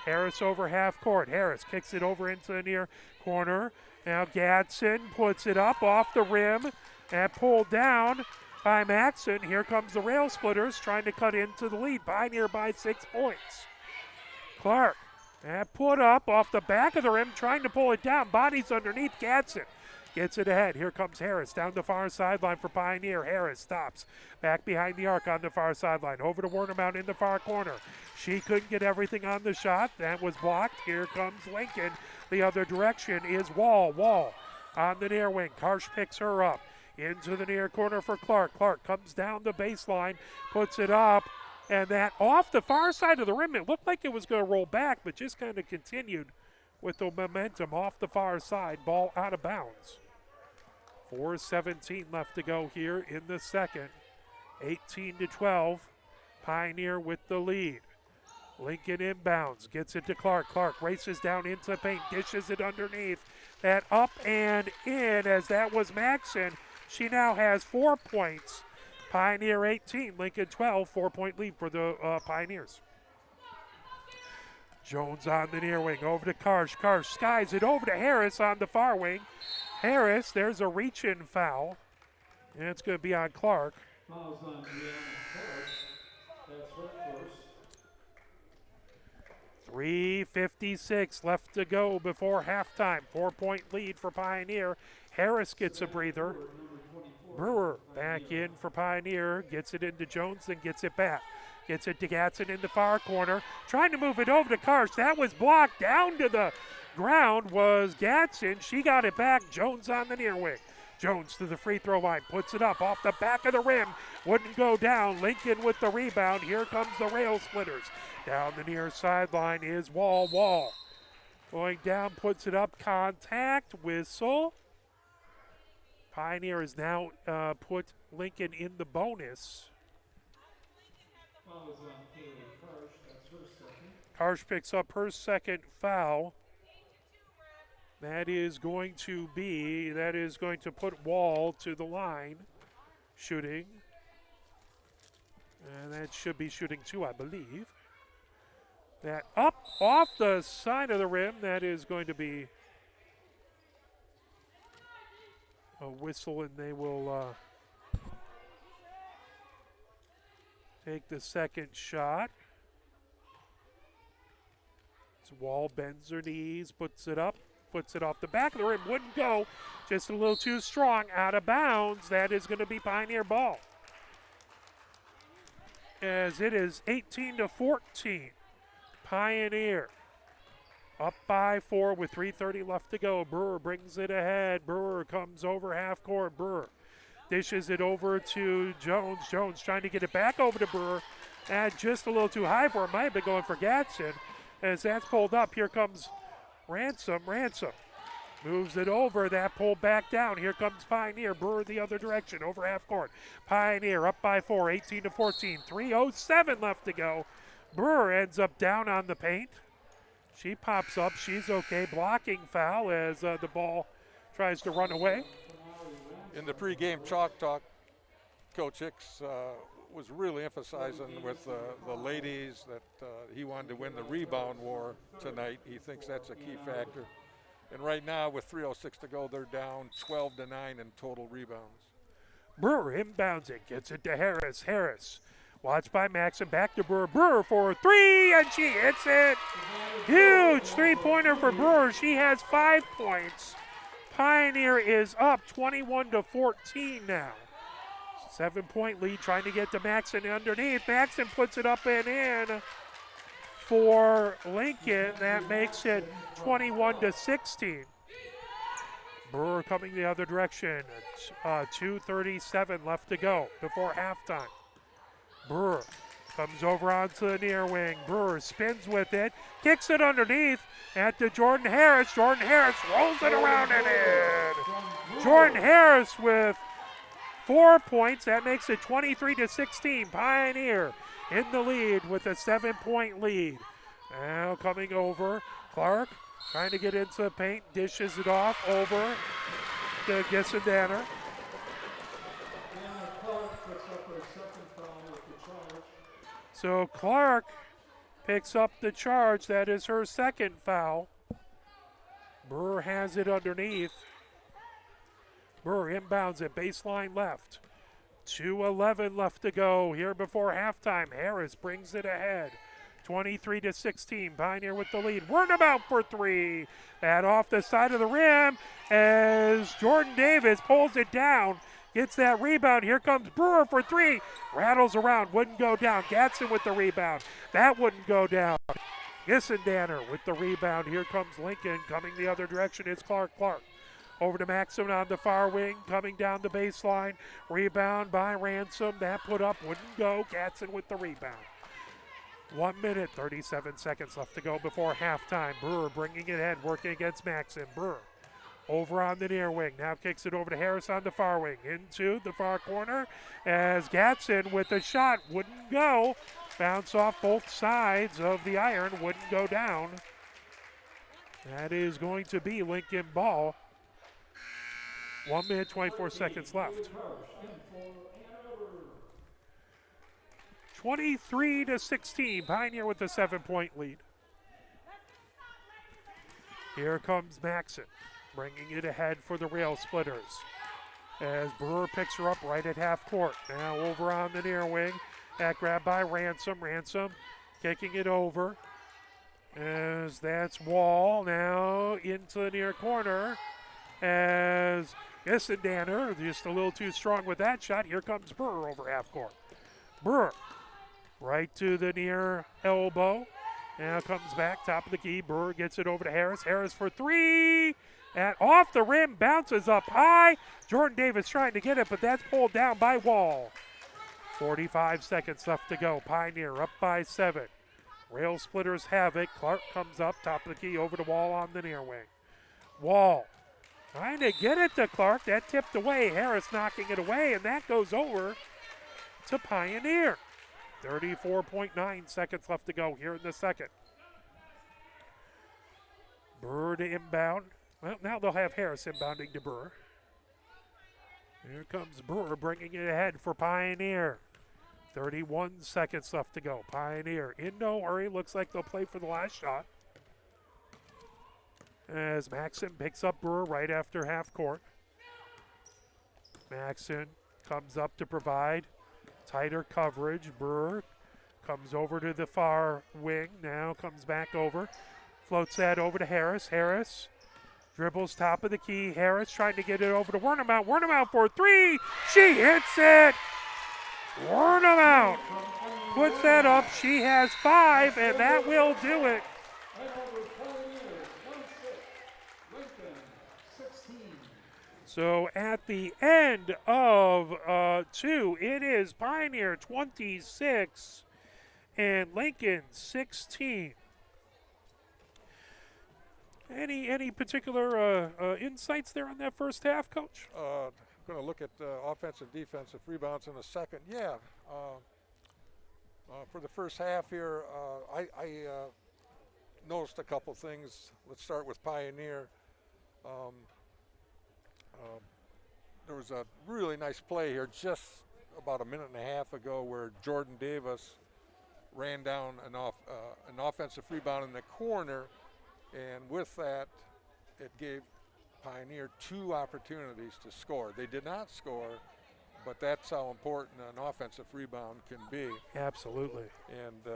[SPEAKER 1] Harris over half court. Harris kicks it over into the near corner. Now Gatson puts it up off the rim and pulled down by Maxon. Here comes the Rail Splitters trying to cut into the lead. Pioneer by 6 points. Clark, and put up off the back of the rim, trying to pull it down. Bodies underneath. Gatson gets it ahead. Here comes Harris down the far sideline for Pioneer. Harris stops back behind the arc on the far sideline. Over to Warnermount in the far corner. She couldn't get everything on the shot. That was blocked. Here comes Lincoln. The other direction is Wall. Wall on the near wing. Karsh picks her up into the near corner for Clark. Clark comes down the baseline, puts it up, and that off the far side of the rim. It looked like it was going to roll back, but just kind of continued with the momentum off the far side. Ball out of bounds. 4:17 left to go here in the second. 18-12. Pioneer with the lead. Lincoln inbounds, gets it to Clark. Clark races down into the paint, dishes it underneath. That up and in, as that was Maxon. She now has 4 points. Pioneer 18, Lincoln 12, 4-point lead for the Pioneers. Jones on the near wing, over to Karsh. Karsh skies it over to Harris on the far wing. Harris, there's a reach-in foul, and it's going to be on Clark.
[SPEAKER 3] Fouls on Deanna Clark. That's her first.
[SPEAKER 1] 3:56 left to go before halftime. 4-point lead for Pioneer. Harris gets a breather. Brewer back in for Pioneer. Gets it into Jones, then gets it back. Gets it to Gatson in the far corner. Trying to move it over to Karsh. That was blocked. Down to the ground was Gatson. She got it back. Jones on the near wing. Jones to the free throw line. Puts it up off the back of the rim. Wouldn't go down. Lincoln with the rebound. Here comes the Rail Splitters. Down the near sideline is Wall. Wall going down, puts it up. Contact, whistle. Pioneer has now put Lincoln in the bonus.
[SPEAKER 3] Fouls on Kaylee Karsh. That's her second.
[SPEAKER 1] Karsh picks up her second foul. That is going to put Wall to the line, shooting. And that should be shooting 2, I believe. That up off the side of the rim, that is going to be a whistle, and they will take the second shot. So Wall bends her knees, puts it up, puts it off the back of the rim, wouldn't go, just a little too strong, out of bounds. That is going to be Pioneer ball. As it is 18-14. Pioneer up by 4 with 3:30 left to go. Brewer brings it ahead. Brewer comes over half court. Brewer dishes it over to Jones. Jones trying to get it back over to Brewer. And just a little too high for him. Might have been going for Gatson. As that's pulled up, here comes Ransom. Ransom moves it over. That pulled back down. Here comes Pioneer. Brewer the other direction over half court. Pioneer up by 4, 18-14. 3:07 left to go. Brewer ends up down on the paint. She pops up. She's okay. Blocking foul as the ball tries to run away.
[SPEAKER 2] In the pregame chalk talk, Coach Hicks was really emphasizing with the ladies that he wanted to win the rebound war tonight. He thinks that's a key factor. And right now, with 3:06 to go, they're down 12-9 in total rebounds.
[SPEAKER 1] Brewer inbounds it. Gets it to Harris. Harris watched by Maxon, back to Brewer. Brewer for 3, and she hits it. Huge three-pointer for Brewer. She has 5 points. Pioneer is up 21-14 now. 7-point lead, trying to get to Maxon underneath. Maxon puts it up and in for Lincoln. That makes it 21-16. Brewer coming the other direction. 2:37 left to go before halftime. Brewer Comes over onto the near wing. Brewer spins with it, kicks it underneath at the Jordan Harris. Jordan Harris rolls it around and in. Jordan Harris with 4 points. That makes it 23-16. Pioneer in the lead with a 7-point lead. Now coming over, Clark trying to get into the paint, dishes it off over to Gissendanner. So Clark picks up the charge. That is her second foul. Brewer has it underneath. Brewer inbounds it, baseline left. 2:11 left to go here before halftime. Harris brings it ahead. 23-16, Pioneer with the lead. Wernabout for three. That off the side of the rim as Jordan Davis pulls it down. Gets that rebound. Here comes Brewer for three. Rattles around, wouldn't go down. Gatson with the rebound. That wouldn't go down. Gissendanner with the rebound. Here comes Lincoln coming the other direction. It's Clark. Over to Maxim on the far wing, coming down the baseline. Rebound by Ransom. That put up wouldn't go. Gatson with the rebound. 1 minute, 37 seconds left to go before halftime. Brewer bringing it ahead, working against Maxim. Brewer over on the near wing. Now kicks it over to Harris on the far wing. Into the far corner as Gatson with the shot wouldn't go. Bounce off both sides of the iron, wouldn't go down. That is going to be Lincoln ball. 1 minute, 24 seconds left. 23-16, Pioneer with a 7-point lead. Here comes Maxon, bringing it ahead for the Rail Splitters. As Brewer picks her up right at half court. Now over on the near wing. That grab by Ransom. Ransom kicking it over. As that's Wall now into the near corner. As Gissendanner just a little too strong with that shot. Here comes Brewer over half court. Brewer right to the near elbow. Now comes back, top of the key. Brewer gets it over to Harris. Harris for three. And off the rim, bounces up high. Jordan Davis trying to get it, but that's pulled down by Wall. 45 seconds left to go. Pioneer up by 7. Rail Splitters have it. Clark comes up, top of the key, over to Wall on the near wing. Wall trying to get it to Clark. That tipped away. Harris knocking it away, and that goes over to Pioneer. 34.9 seconds left to go here in the second. Brewer to inbound. Well, now they'll have Harris inbounding to Brewer. Here comes Brewer bringing it ahead for Pioneer. 31 seconds left to go. Pioneer in no hurry. Looks like they'll play for the last shot. As Maxon picks up Brewer right after half court. Maxon comes up to provide tighter coverage. Brewer comes over to the far wing. Now comes back over. Floats that over to Harris. Harris dribbles top of the key. Harris trying to get it over to Wernabout. Wernabout for three. She hits it. Wernabout puts that up. She has 5, and that will do it. So at the end of 2, it is Pioneer 26 and Lincoln 16. Any particular insights there on that first half, Coach?
[SPEAKER 2] I'm going to look at offensive, defensive rebounds in a second. Yeah, for the first half here, I noticed a couple things. Let's start with Pioneer. There was a really nice play here just about a minute and a half ago where Jordan Davis ran down an offensive rebound in the corner, and with that, it gave Pioneer 2 opportunities to score. They did not score, but that's how important an offensive rebound can be.
[SPEAKER 1] Absolutely.
[SPEAKER 2] And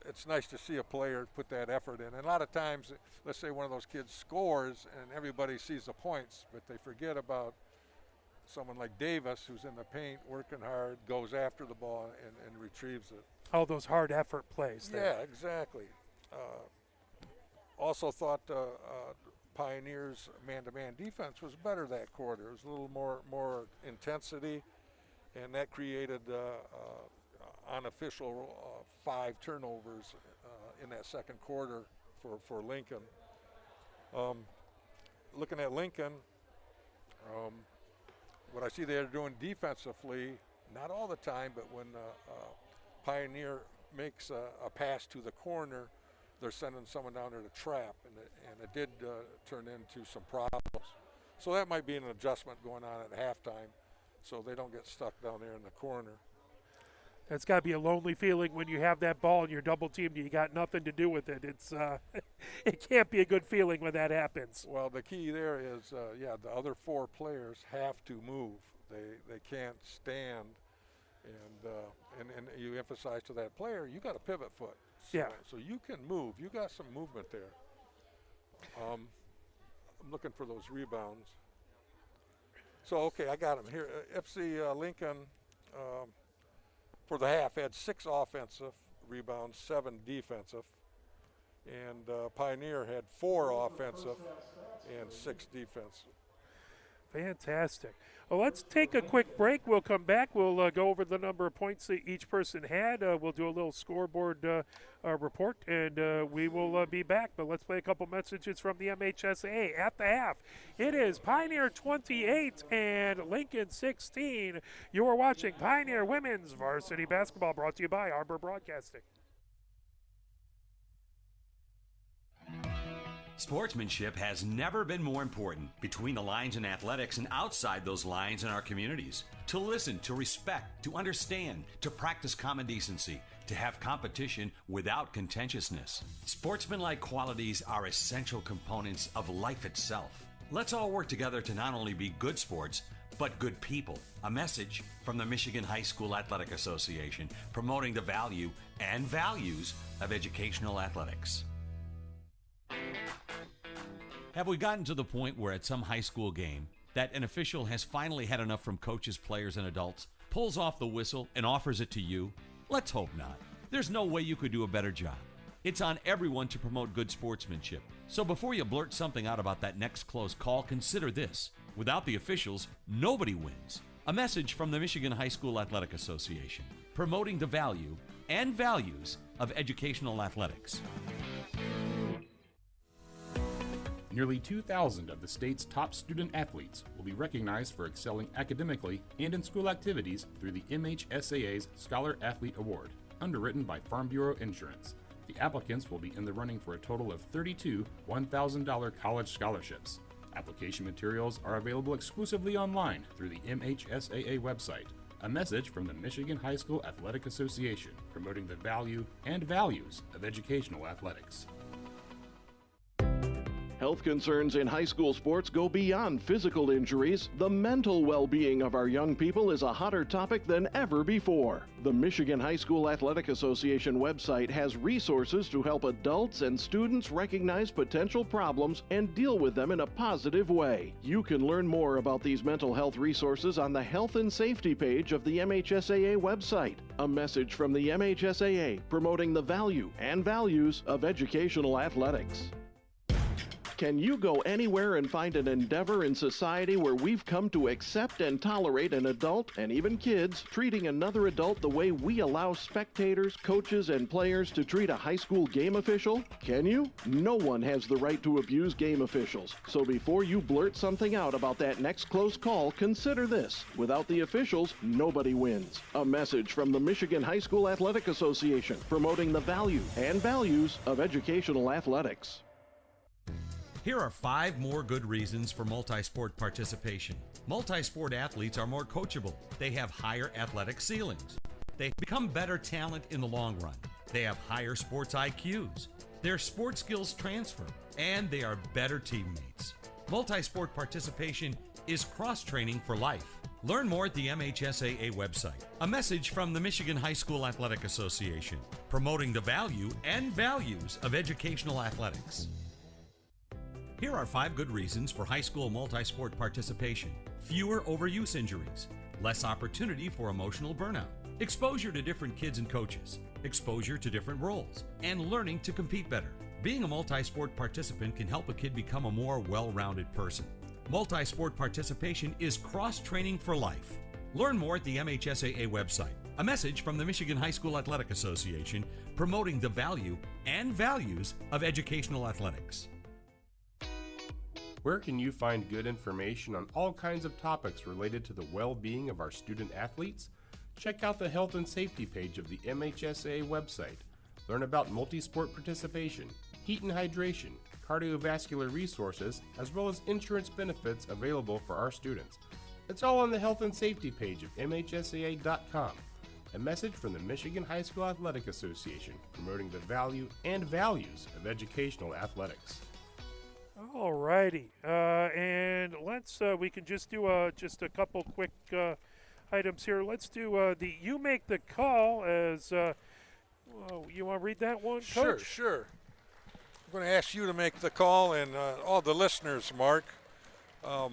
[SPEAKER 2] it's nice to see a player put that effort in. And a lot of times, let's say one of those kids scores and everybody sees the points, but they forget about someone like Davis who's in the paint, working hard, goes after the ball and retrieves it.
[SPEAKER 1] All those hard effort plays there.
[SPEAKER 2] Yeah, exactly. Also thought Pioneer's man-to-man defense was better that quarter. It was a little more intensity, and that created unofficial 5 turnovers in that second quarter for Lincoln. Looking at Lincoln, what I see they're doing defensively, not all the time, but when Pioneer makes a pass to the corner, they're sending someone down there to trap, and it did turn into some problems. So that might be an adjustment going on at halftime, so they don't get stuck down there in the corner.
[SPEAKER 1] That's got to be a lonely feeling when you have that ball and you're double teamed and you got nothing to do with it. It's it can't be a good feeling when that happens.
[SPEAKER 2] Well, the key there is, the other 4 players have to move. They can't stand, and you emphasize to that player, you got a pivot foot. So you can move. You got some movement there. I'm looking for those rebounds. So, okay, I got them here. FC Lincoln, for the half, had 6 offensive rebounds, 7 defensive. And Pioneer had 4 offensive and 6 defensive.
[SPEAKER 1] Fantastic. Well, let's take a quick break. We'll come back. We'll go over the number of points that each person had. We'll do a little scoreboard report, and we will be back. But let's play a couple messages from the MHSAA at the half. It is Pioneer 28 and Lincoln 16. You are watching Pioneer Women's Varsity Basketball, brought to you by Arbor Broadcasting.
[SPEAKER 4] Sportsmanship has never been more important between the lines in athletics and outside those lines in our communities. To listen, to respect, to understand, to practice common decency, to have competition without contentiousness. Sportsmanlike qualities are essential components of life itself. Let's all work together to not only be good sports, but good people. A message from the Michigan High School Athletic Association, promoting the value and values of educational athletics. Have we gotten to the point where at some high school game that an official has finally had enough from coaches, players, and adults, pulls off the whistle, and offers it to you? Let's hope not. There's no way you could do a better job. It's on everyone to promote good sportsmanship. So before you blurt something out about that next close call, consider this. Without the officials, nobody wins. A message from the Michigan High School Athletic Association, promoting the value and values of educational athletics.
[SPEAKER 5] Nearly 2,000 of the state's top student athletes will be recognized for excelling academically and in school activities through the MHSAA's Scholar Athlete Award, underwritten by Farm Bureau Insurance. The applicants will be in the running for a total of 32 $1,000 college scholarships. Application materials are available exclusively online through the MHSAA website. A message from the Michigan High School Athletic Association, promoting the value and values of educational athletics.
[SPEAKER 6] Health concerns in high school sports go beyond physical injuries. The mental well-being of our young people is a hotter topic than ever before. The Michigan High School Athletic Association website has resources to help adults and students recognize potential problems and deal with them in a positive way. You can learn more about these mental health resources on the Health and Safety page of the MHSAA website. A message from the MHSAA promoting the value and values of educational athletics. Can you go anywhere and find an endeavor in society where we've come to accept and tolerate an adult, and even kids, treating another adult the way we allow spectators, coaches, and players to treat a high school game official? Can you? No one has the right to abuse game officials. So before you blurt something out about that next close call, consider this. Without the officials, nobody wins. A message from the Michigan High School Athletic Association, promoting the value and values of educational athletics.
[SPEAKER 4] Here are 5 more good reasons for multi-sport participation. Multi-sport athletes are more coachable. They have higher athletic ceilings. They become better talent in the long run. They have higher sports IQs. Their sports skills transfer, and they are better teammates. Multi-sport participation is cross-training for life. Learn more at the MHSAA website. A message from the Michigan High School Athletic Association, promoting the value and values of educational athletics. Here are 5 good reasons for high school multi-sport participation. Fewer overuse injuries, less opportunity for emotional burnout, exposure to different kids and coaches, exposure to different roles, and learning to compete better. Being a multi-sport participant can help a kid become a more well-rounded person. Multi-sport participation is cross-training for life. Learn more at the MHSAA website. A message from the Michigan High School Athletic Association promoting the value and values of educational athletics.
[SPEAKER 7] Where can you find good information on all kinds of topics related to the well-being of our student athletes? Check out the health and safety page of the MHSAA website. Learn about multi-sport participation, heat and hydration, cardiovascular resources, as well as insurance benefits available for our students. It's all on the health and safety page of MHSAA.com. A message from the Michigan High School Athletic Association promoting the value and values of educational athletics.
[SPEAKER 1] All righty, and let's we can just do just a couple quick items here. Let's do the you make the call as you want to read that one, Coach?
[SPEAKER 2] Sure. I'm going to ask you to make the call, and all the listeners, Mark. I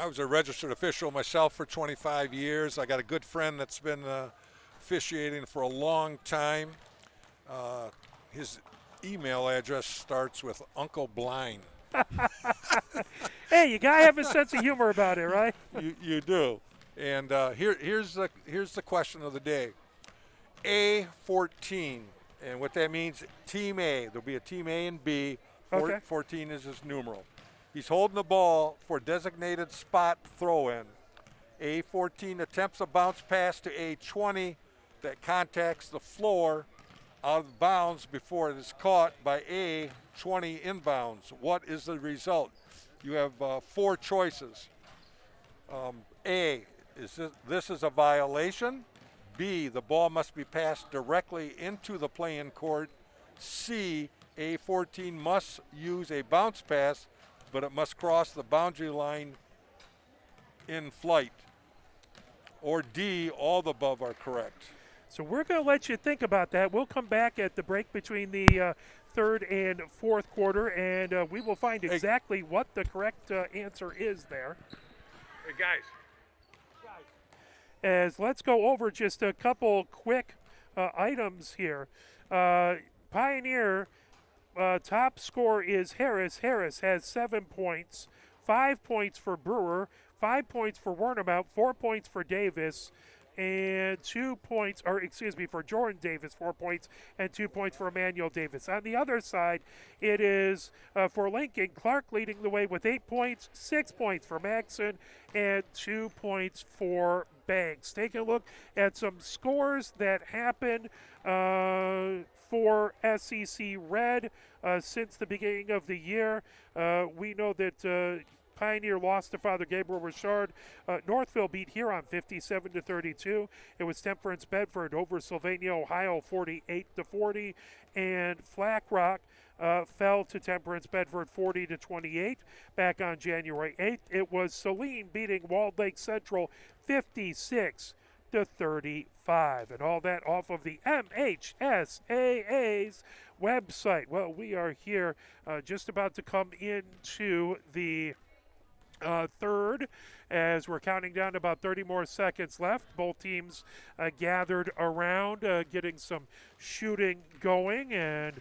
[SPEAKER 2] was a registered official myself for 25 years. I got a good friend that's been officiating for a long time. His email address starts with Uncle Blind.
[SPEAKER 1] Hey, you gotta have a sense of humor about it, right?
[SPEAKER 2] You do. And here's the question of the day. A14, and what that means, Team A. There'll be a Team A and B.
[SPEAKER 1] Okay.
[SPEAKER 2] 14 is his numeral. He's holding the ball for designated spot throw-in. A14 attempts a bounce pass to A20 that contacts the floor out of bounds before it is caught by A20 inbounds. What is the result? You have 4 choices. A, this is a violation. B, the ball must be passed directly into the play-in court. C, A14 must use a bounce pass, but it must cross the boundary line in flight. Or D, all the above are correct.
[SPEAKER 1] So we're going to let you think about that. We'll come back at the break between the third and fourth quarter, and we will find exactly what the correct answer is there.
[SPEAKER 2] Hey, guys.
[SPEAKER 1] As let's go over just a couple quick items here. Pioneer top scorer is Harris. Harris has 7 points, 5 points for Brewer, 5 points for Wernemount, 4 points for Davis, and 2 points, for Jordan Davis, 4 points, and 2 points for Emmanuel Davis. On the other side, it is for Lincoln, Clark leading the way with 8 points, 6 points for Maxson, and 2 points for Banks. Take a look at some scores that happened for SEC Red since the beginning of the year. We know that Pioneer lost to Father Gabriel Richard. Northville beat Huron 57-32. It was Temperance Bedford over Sylvania, Ohio 48-40. And Flat Rock fell to Temperance Bedford 40-28 back on January 8th. It was Saline beating Walled Lake Central 56-35. And all that off of the MHSAA's website. Well, we are here just about to come into the third as we're counting down about 30 more seconds left. Both teams gathered around getting some shooting going, and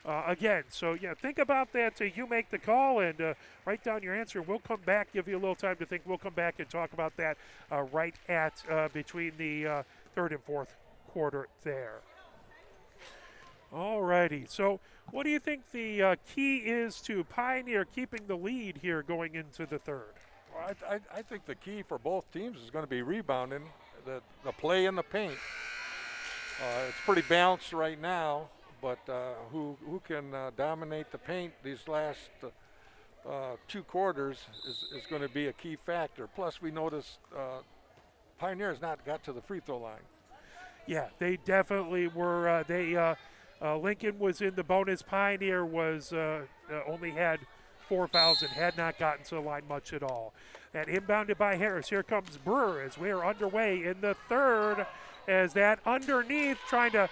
[SPEAKER 1] again, so yeah, think about that. You make the call and write down your answer. We'll come back, give you a little time to think. We'll come back and talk about that right at between the third and fourth quarter there. All righty, so what do you think the key is to Pioneer keeping the lead here going into the third?
[SPEAKER 2] Well, I think the key for both teams is going to be rebounding, the play in the paint. It's pretty balanced right now, but who can dominate the paint these last 2 quarters is going to be a key factor. Plus, we noticed Pioneer has not got to the free throw line.
[SPEAKER 1] Yeah, they definitely were. Lincoln was in the bonus. Pioneer was only had 4 fouls and had not gotten to the line much at all. And inbounded by Harris. Here comes Brewer as we are underway in the third. As that underneath trying to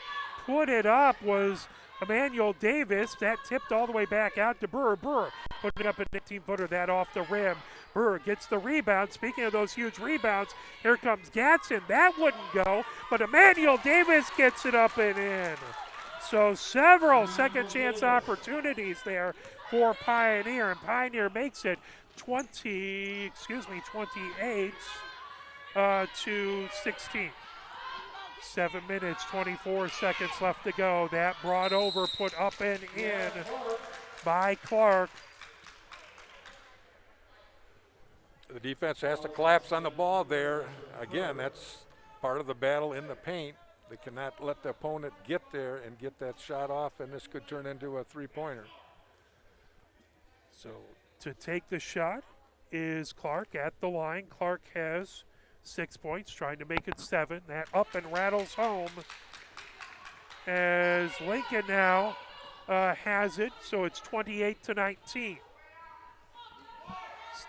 [SPEAKER 1] put it up was Emmanuel Davis. That tipped all the way back out to Brewer. Brewer putting up a 19-footer, that off the rim. Brewer gets the rebound. Speaking of those huge rebounds, here comes Gatson. That wouldn't go, but Emmanuel Davis gets it up and in. So several second chance opportunities there for Pioneer, and Pioneer makes it 28 to 16. 7 minutes, 24 seconds left to go. That brought over, put up and in by Clark.
[SPEAKER 2] The defense has to collapse on the ball there. Again, that's part of the battle in the paint. They cannot let the opponent get there and get that shot off, and this could turn into a three-pointer.
[SPEAKER 1] So to take the shot is Clark at the line. Clark has 6 points, trying to make it 7. That up and rattles home as Lincoln now has it, so it's 28-19.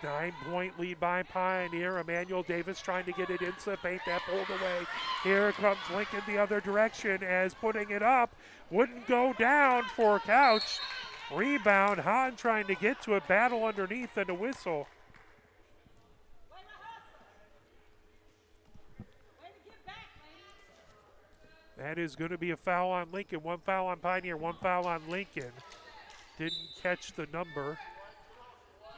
[SPEAKER 1] 9-point lead by Pioneer. Emmanuel Davis trying to get it into the paint. That pulled away. Here comes Lincoln the other direction as putting it up. Wouldn't go down for Couch. Rebound. Hahn trying to get to it. Battle underneath and a whistle. That is going to be a foul on Lincoln. 1 foul on Pioneer, 1 foul on Lincoln. Didn't catch the number.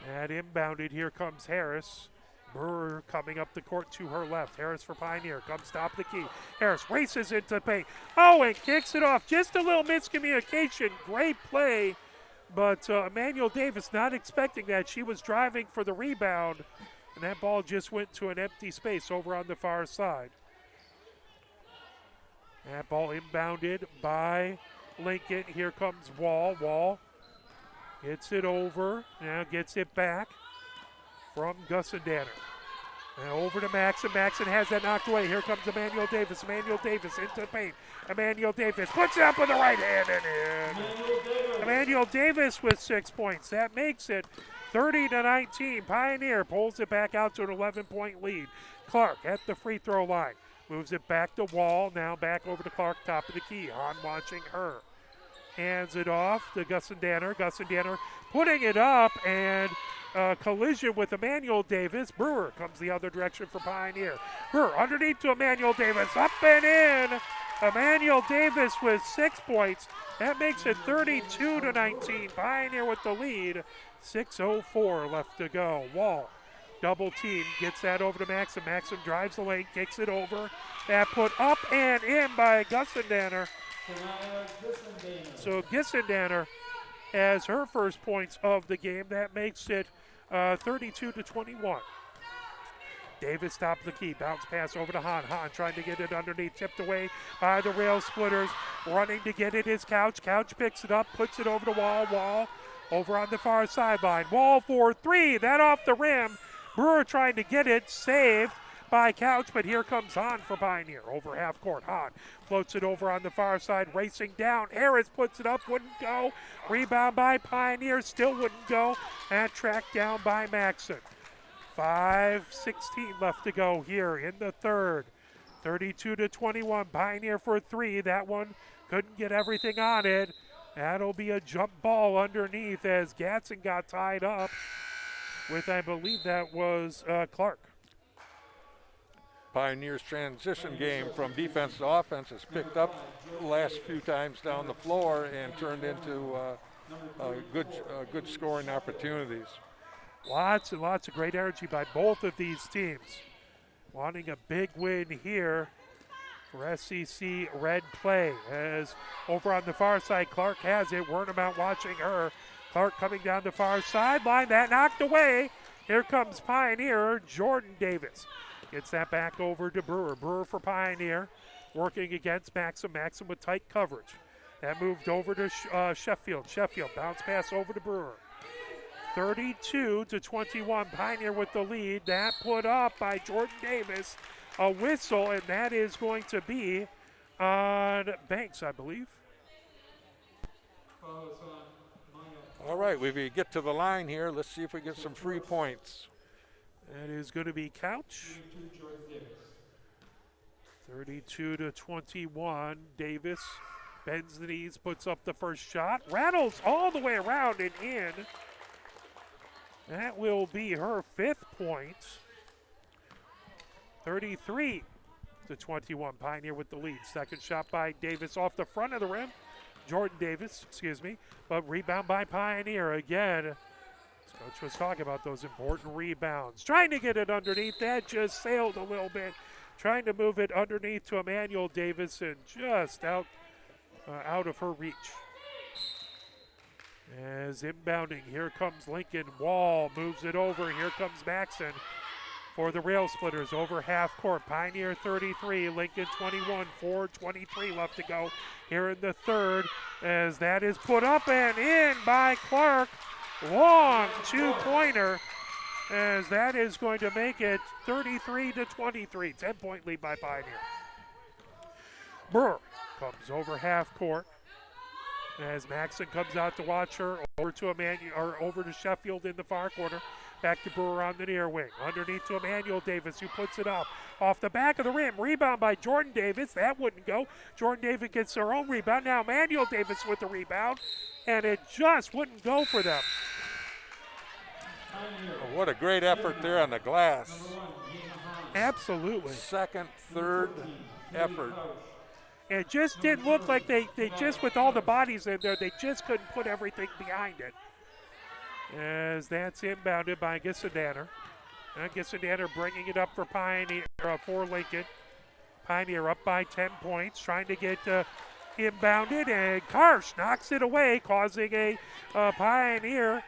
[SPEAKER 1] And inbounded, here comes Harris. Brewer coming up the court to her left. Harris for Pioneer, comes top the key. Harris races into paint. Oh, and kicks it off. Just a little miscommunication. Great play, but Emmanuel Davis not expecting that. She was driving for the rebound, and that ball just went to an empty space over on the far side. That ball inbounded by Lincoln. Here comes Wall. Wall gets it over, now gets it back from Gussendanner. And over to Maxson. Maxson has that knocked away. Here comes Emmanuel Davis. Emmanuel Davis into the paint. Emmanuel Davis puts it up with the right hand and in. Emmanuel Davis with 6 points. That makes it 30-19. Pioneer pulls it back out to an 11-point lead. Clark at the free throw line. Moves it back to Wall. Now back over to Clark, top of the key. Hahn watching her. Hands it off to Gussendanner. Gussendanner putting it up, and collision with Emmanuel Davis. Brewer comes the other direction for Pioneer. Brewer underneath to Emmanuel Davis. Up and in. Emmanuel Davis with 6 points. That makes it 32-19. Pioneer with the lead. 6:04 left to go. Wall. Double team, gets that over to Maxim. Maxim drives the lane, kicks it over. That put up and in by Gussendanner. So Gussendanner has her first points of the game. That makes it 32-21. Davis top of the key, bounce pass over to Hahn. Hahn trying to get it underneath, tipped away by the rail splitters. Running to get it is Couch. Couch picks it up, puts it over to Wall. Wall over on the far sideline. Wall for 3, that off the rim. Brewer trying to get it, saved by Couch, but here comes Hahn for Pioneer. Over half court, Hahn floats it over on the far side, racing down. Harris puts it up, wouldn't go. Rebound by Pioneer, still wouldn't go. And tracked down by Maxson. 5:16 left to go here in the third. 32-21, Pioneer for 3. That one couldn't get everything on it. That'll be a jump ball underneath as Gatson got tied up with, I believe that was Clark.
[SPEAKER 2] Pioneer's transition game from defense to offense has picked up the last few times down the floor and turned into good scoring opportunities.
[SPEAKER 1] Lots and lots of great energy by both of these teams. Wanting a big win here for SEC Red Play. As over on the far side, Clark has it. Wernham watching her. Clark coming down the far sideline. That knocked away. Here comes Pioneer, Jordan Davis. Gets that back over to Brewer. Brewer for Pioneer. Working against Maxim. Maxim with tight coverage. That moved over to Sheffield. Sheffield bounce pass over to Brewer. 32-21. Pioneer with the lead. That put up by Jordan Davis. A whistle, and that is going to be on Banks, I believe.
[SPEAKER 2] All right, we get to the line here. Let's see if we get some free points.
[SPEAKER 1] That is going to be Couch. 32-21. Davis bends the knees, puts up the first shot. Rattles all the way around and in. That will be her 5th point. 33-21. Pioneer with the lead. Second shot by Davis off the front of the rim. Jordan Davis, excuse me. But rebound by Pioneer again. Coach was talking about those important rebounds. Trying to get it underneath. That just sailed a little bit trying to move it underneath to Emmanuel Davis and just out of her reach. As inbounding, here comes Lincoln. Wall moves it over. Here comes Maxson for the Rail Splitters over half court. Pioneer 33, Lincoln 21, 4:23 left to go here in the third, as that is put up and in by Clark. Long two-pointer, as that is going to make it 33-23, 10-point lead by Pioneer. Brewer comes over half court as Maxson comes out to watch her, over to over to Sheffield in the far corner. Back to Brewer on the near wing. Underneath to Emmanuel Davis, who puts it up. Off the back of the rim. Rebound by Jordan Davis. That wouldn't go. Jordan Davis gets her own rebound. Now Emmanuel Davis with the rebound. And it just wouldn't go for them.
[SPEAKER 2] Oh, what a great effort there on the glass.
[SPEAKER 1] Absolutely.
[SPEAKER 2] Second, third effort.
[SPEAKER 1] It just didn't look like they just, with all the bodies in there, they just couldn't put everything behind it. As that's inbounded by Gissendanner. Gissendanner bringing it up for Pioneer, for Lincoln. Pioneer up by 10 points, trying to get inbounded, and Karsh knocks it away, causing a Pioneer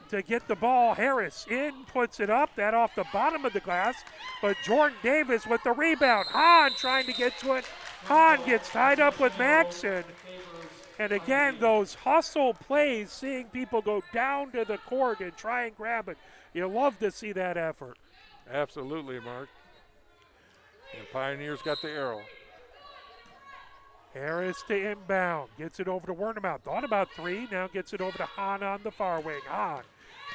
[SPEAKER 1] to get the ball. Harris in, puts it up, that off the bottom of the glass, but Jordan Davis with the rebound. Hahn trying to get to it. Hahn gets tied up with Maxson. And again, those hustle plays, seeing people go down to the court and try and grab it. You love to see that effort.
[SPEAKER 2] Absolutely, Mark. And Pioneers got the arrow.
[SPEAKER 1] Harris to inbound, gets it over to Wernemouth. Thought about three, now gets it over to Hahn on the far wing. Hahn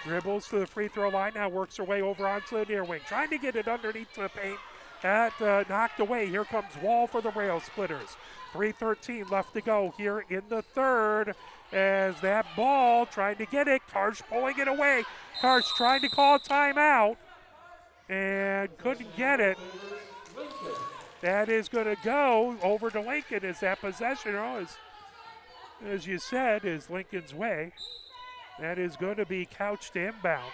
[SPEAKER 1] dribbles to the free throw line, now works her way over onto the near wing, trying to get it underneath the paint. That knocked away. Here comes Wall for the Rail Splitters. 3:13 left to go here in the third, as that ball trying to get it. Karsh pulling it away. Karsh trying to call timeout and couldn't get it. That is going to go over to Lincoln, as that possession, as you said, is Lincoln's way. That is going to be couched inbound.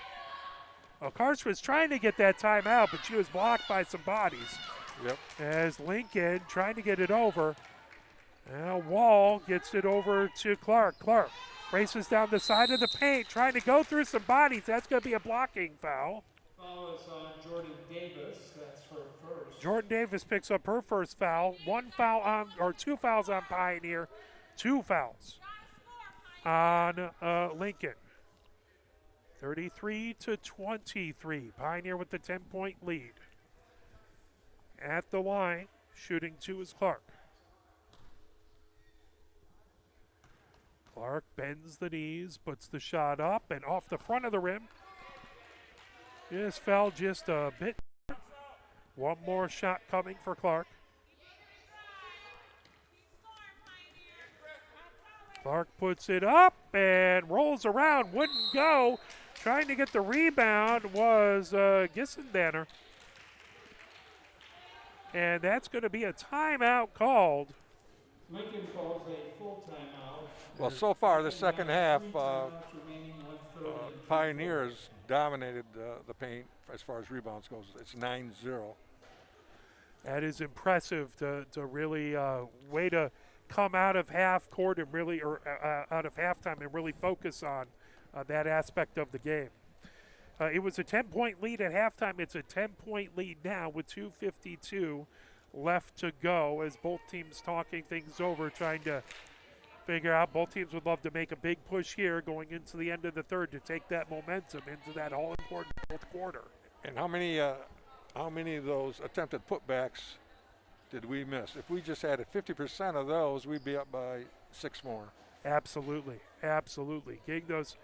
[SPEAKER 1] Well, Karsh was trying to get that timeout, but she was blocked by some bodies.
[SPEAKER 2] Yep.
[SPEAKER 1] As Lincoln trying to get it over. Now Wall gets it over to Clark. Clark races down the side of the paint, trying to go through some bodies. That's going to be a blocking foul.
[SPEAKER 3] Foul is on Jordan Davis. That's her first.
[SPEAKER 1] Jordan Davis picks up her first foul. Two fouls on Pioneer. 2 fouls on Lincoln. 33-23. Pioneer with the 10-point lead. At the line, shooting 2 is Clark. Clark bends the knees, puts the shot up, and off the front of the rim. This fell just a bit. One more shot coming for Clark. Clark puts it up and rolls around, wouldn't go. Trying to get the rebound was Gissendanner. And that's going to be a timeout called.
[SPEAKER 3] Lincoln calls a full timeout.
[SPEAKER 2] Well, so far the second half, Pioneers dominated the paint as far as rebounds goes. It's 9-0.
[SPEAKER 1] That is impressive to really way to come out of half court and really, or out of halftime and really focus on that aspect of the game. It was a 10-point lead at halftime. It's a 10-point lead now with 2:52 left to go, as both teams talking things over, trying to figure out. Both teams would love to make a big push here going into the end of the third to take that momentum into that all-important fourth quarter.
[SPEAKER 2] And how many of those attempted putbacks did we miss? If we just had 50% of those, we'd be up by 6 more.
[SPEAKER 1] Absolutely, absolutely. Getting those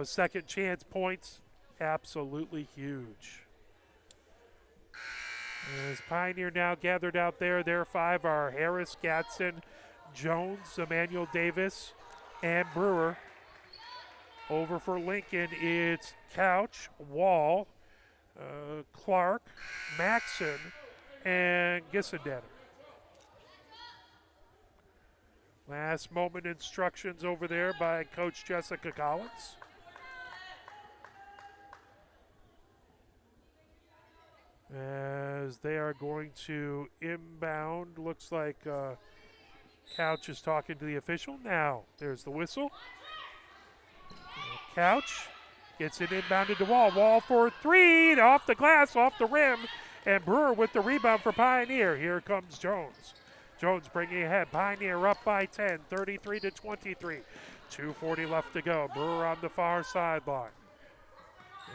[SPEAKER 1] second chance points, absolutely huge. As Pioneer now gathered out there, their 5 are Harris, Gatson, Jones, Emmanuel Davis, and Brewer. Over for Lincoln, it's Couch, Wall, Clark, Maxson, and Gissendanner. Last moment instructions over there by Coach Jessica Collins. As as they are going to inbound. Looks like Couch is talking to the official. Now, there's the whistle. Couch gets it inbounded to Wall. Wall for three, off the glass, off the rim, and Brewer with the rebound for Pioneer. Here comes Jones. Jones bringing ahead. Pioneer up by 10, 33-23. 2:40 left to go. Brewer on the far sideline.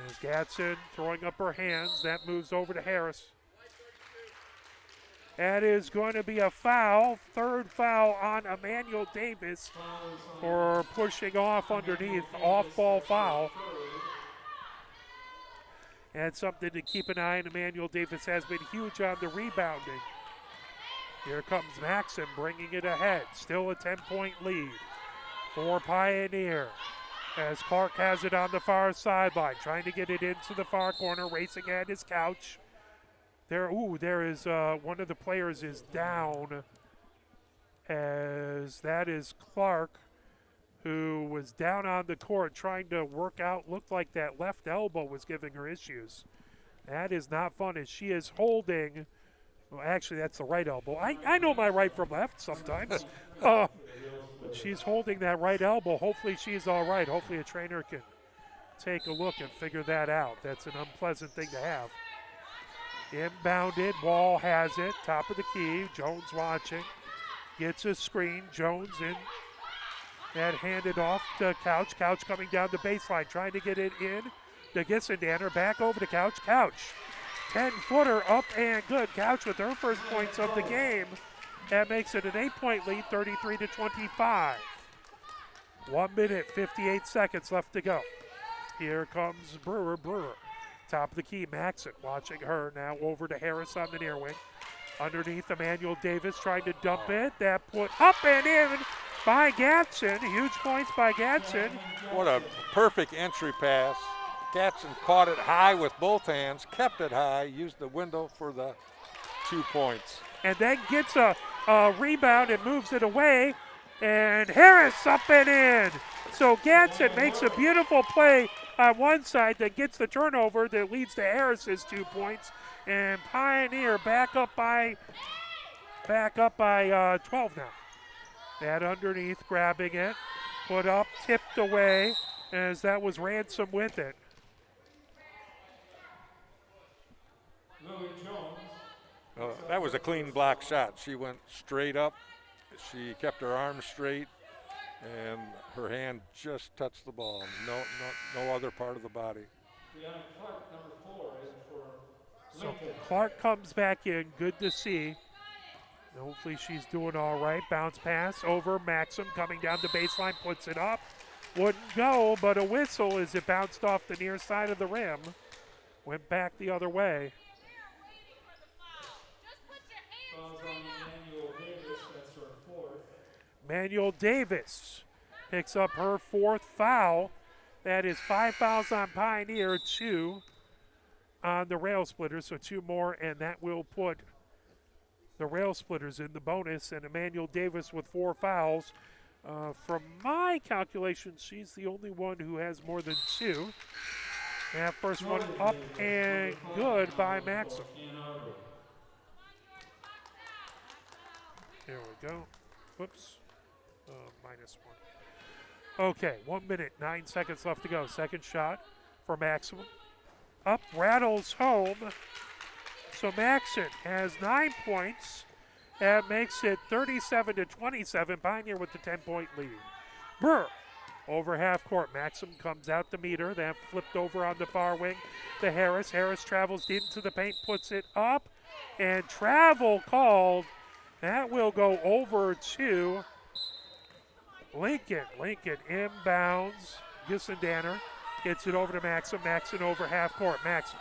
[SPEAKER 1] As Gadsden throwing up her hands. That moves over to Harris. That is going to be a foul. Third foul on Emmanuel Davis for pushing off underneath. Off-ball foul. And something to keep an eye on. Emmanuel Davis has been huge on the rebounding. Here comes Maxim bringing it ahead. Still a 10-point lead for Pioneer. As Clark has it on the far sideline, trying to get it into the far corner, racing at his Couch. There is one of the players is down, as that is Clark, who was down on the court trying to work out. Looked like that left elbow was giving her issues. That is not fun, as she is holding. Well, actually, that's the right elbow. I know my right from left sometimes. But she's holding that right elbow. Hopefully she's all right. Hopefully a trainer can take a look and figure that out. That's an unpleasant thing to have. Inbounded, Wall has it, top of the key. Jones watching, gets a screen. Jones in, that handed off to Couch. Couch coming down the baseline, trying to get it in to Gissendaner. Back over to Couch. Couch, 10-footer up and good. Couch with her first points of the game. That makes it an 8-point lead, 33-25. 1 minute, 58 seconds left to go. Here comes Brewer. Top of the key, Maxon watching her now over to Harris on the near wing. Underneath, Emmanuel Davis trying to dump it. That put up and in by Gadsden. Huge points by Gadsden.
[SPEAKER 2] What a perfect entry pass. Gadsden caught it high with both hands, kept it high, used the window for the 2 points.
[SPEAKER 1] And then gets a rebound and moves it away. And Harris up and in. So Gadsden makes a beautiful play on one side that gets the turnover that leads to Harris's 2 points. And Pioneer back up by 12 now. That underneath, grabbing it, put up, tipped away, as that was Ransom with it.
[SPEAKER 3] Lily Jones.
[SPEAKER 2] That was a clean block shot. She went straight up. She kept her arms straight, and her hand just touched the ball. No other part of the body.
[SPEAKER 3] Brianna Clark, number 4, in for
[SPEAKER 1] So
[SPEAKER 3] Lincoln.
[SPEAKER 1] Clark comes back in, good to see. Hopefully she's doing all right. Bounce pass over Maxim, coming down the baseline, puts it up. Wouldn't go, but a whistle as it bounced off the near side of the rim. Went back the other way.
[SPEAKER 3] Fouls on Emmanuel Davis, that's her 4th.
[SPEAKER 1] Manuel Davis picks up her 4th foul. That is 5 fouls on Pioneer, 2 on the Rail Splitters, so 2 more, and that will put the Rail Splitters in the bonus. And Emmanuel Davis with 4 fouls. From my calculations, she's the only one who has more than 2. That first one up and good by Maxim. There we go. Whoops. -1. Okay, 1 minute, 9 seconds left to go. Second shot for Maxim. Up, rattles home. So Maxim has 9 points. That makes it 37-27. Pioneer with the 10-point lead. Burr over half court. Maxim comes out to meet her. Then flipped over on the far wing to Harris. Harris travels into the paint, puts it up, and travel called. That will go over to Lincoln. Lincoln inbounds. Gissendaner gets it over to Maxim. Maxim over half court. Maxim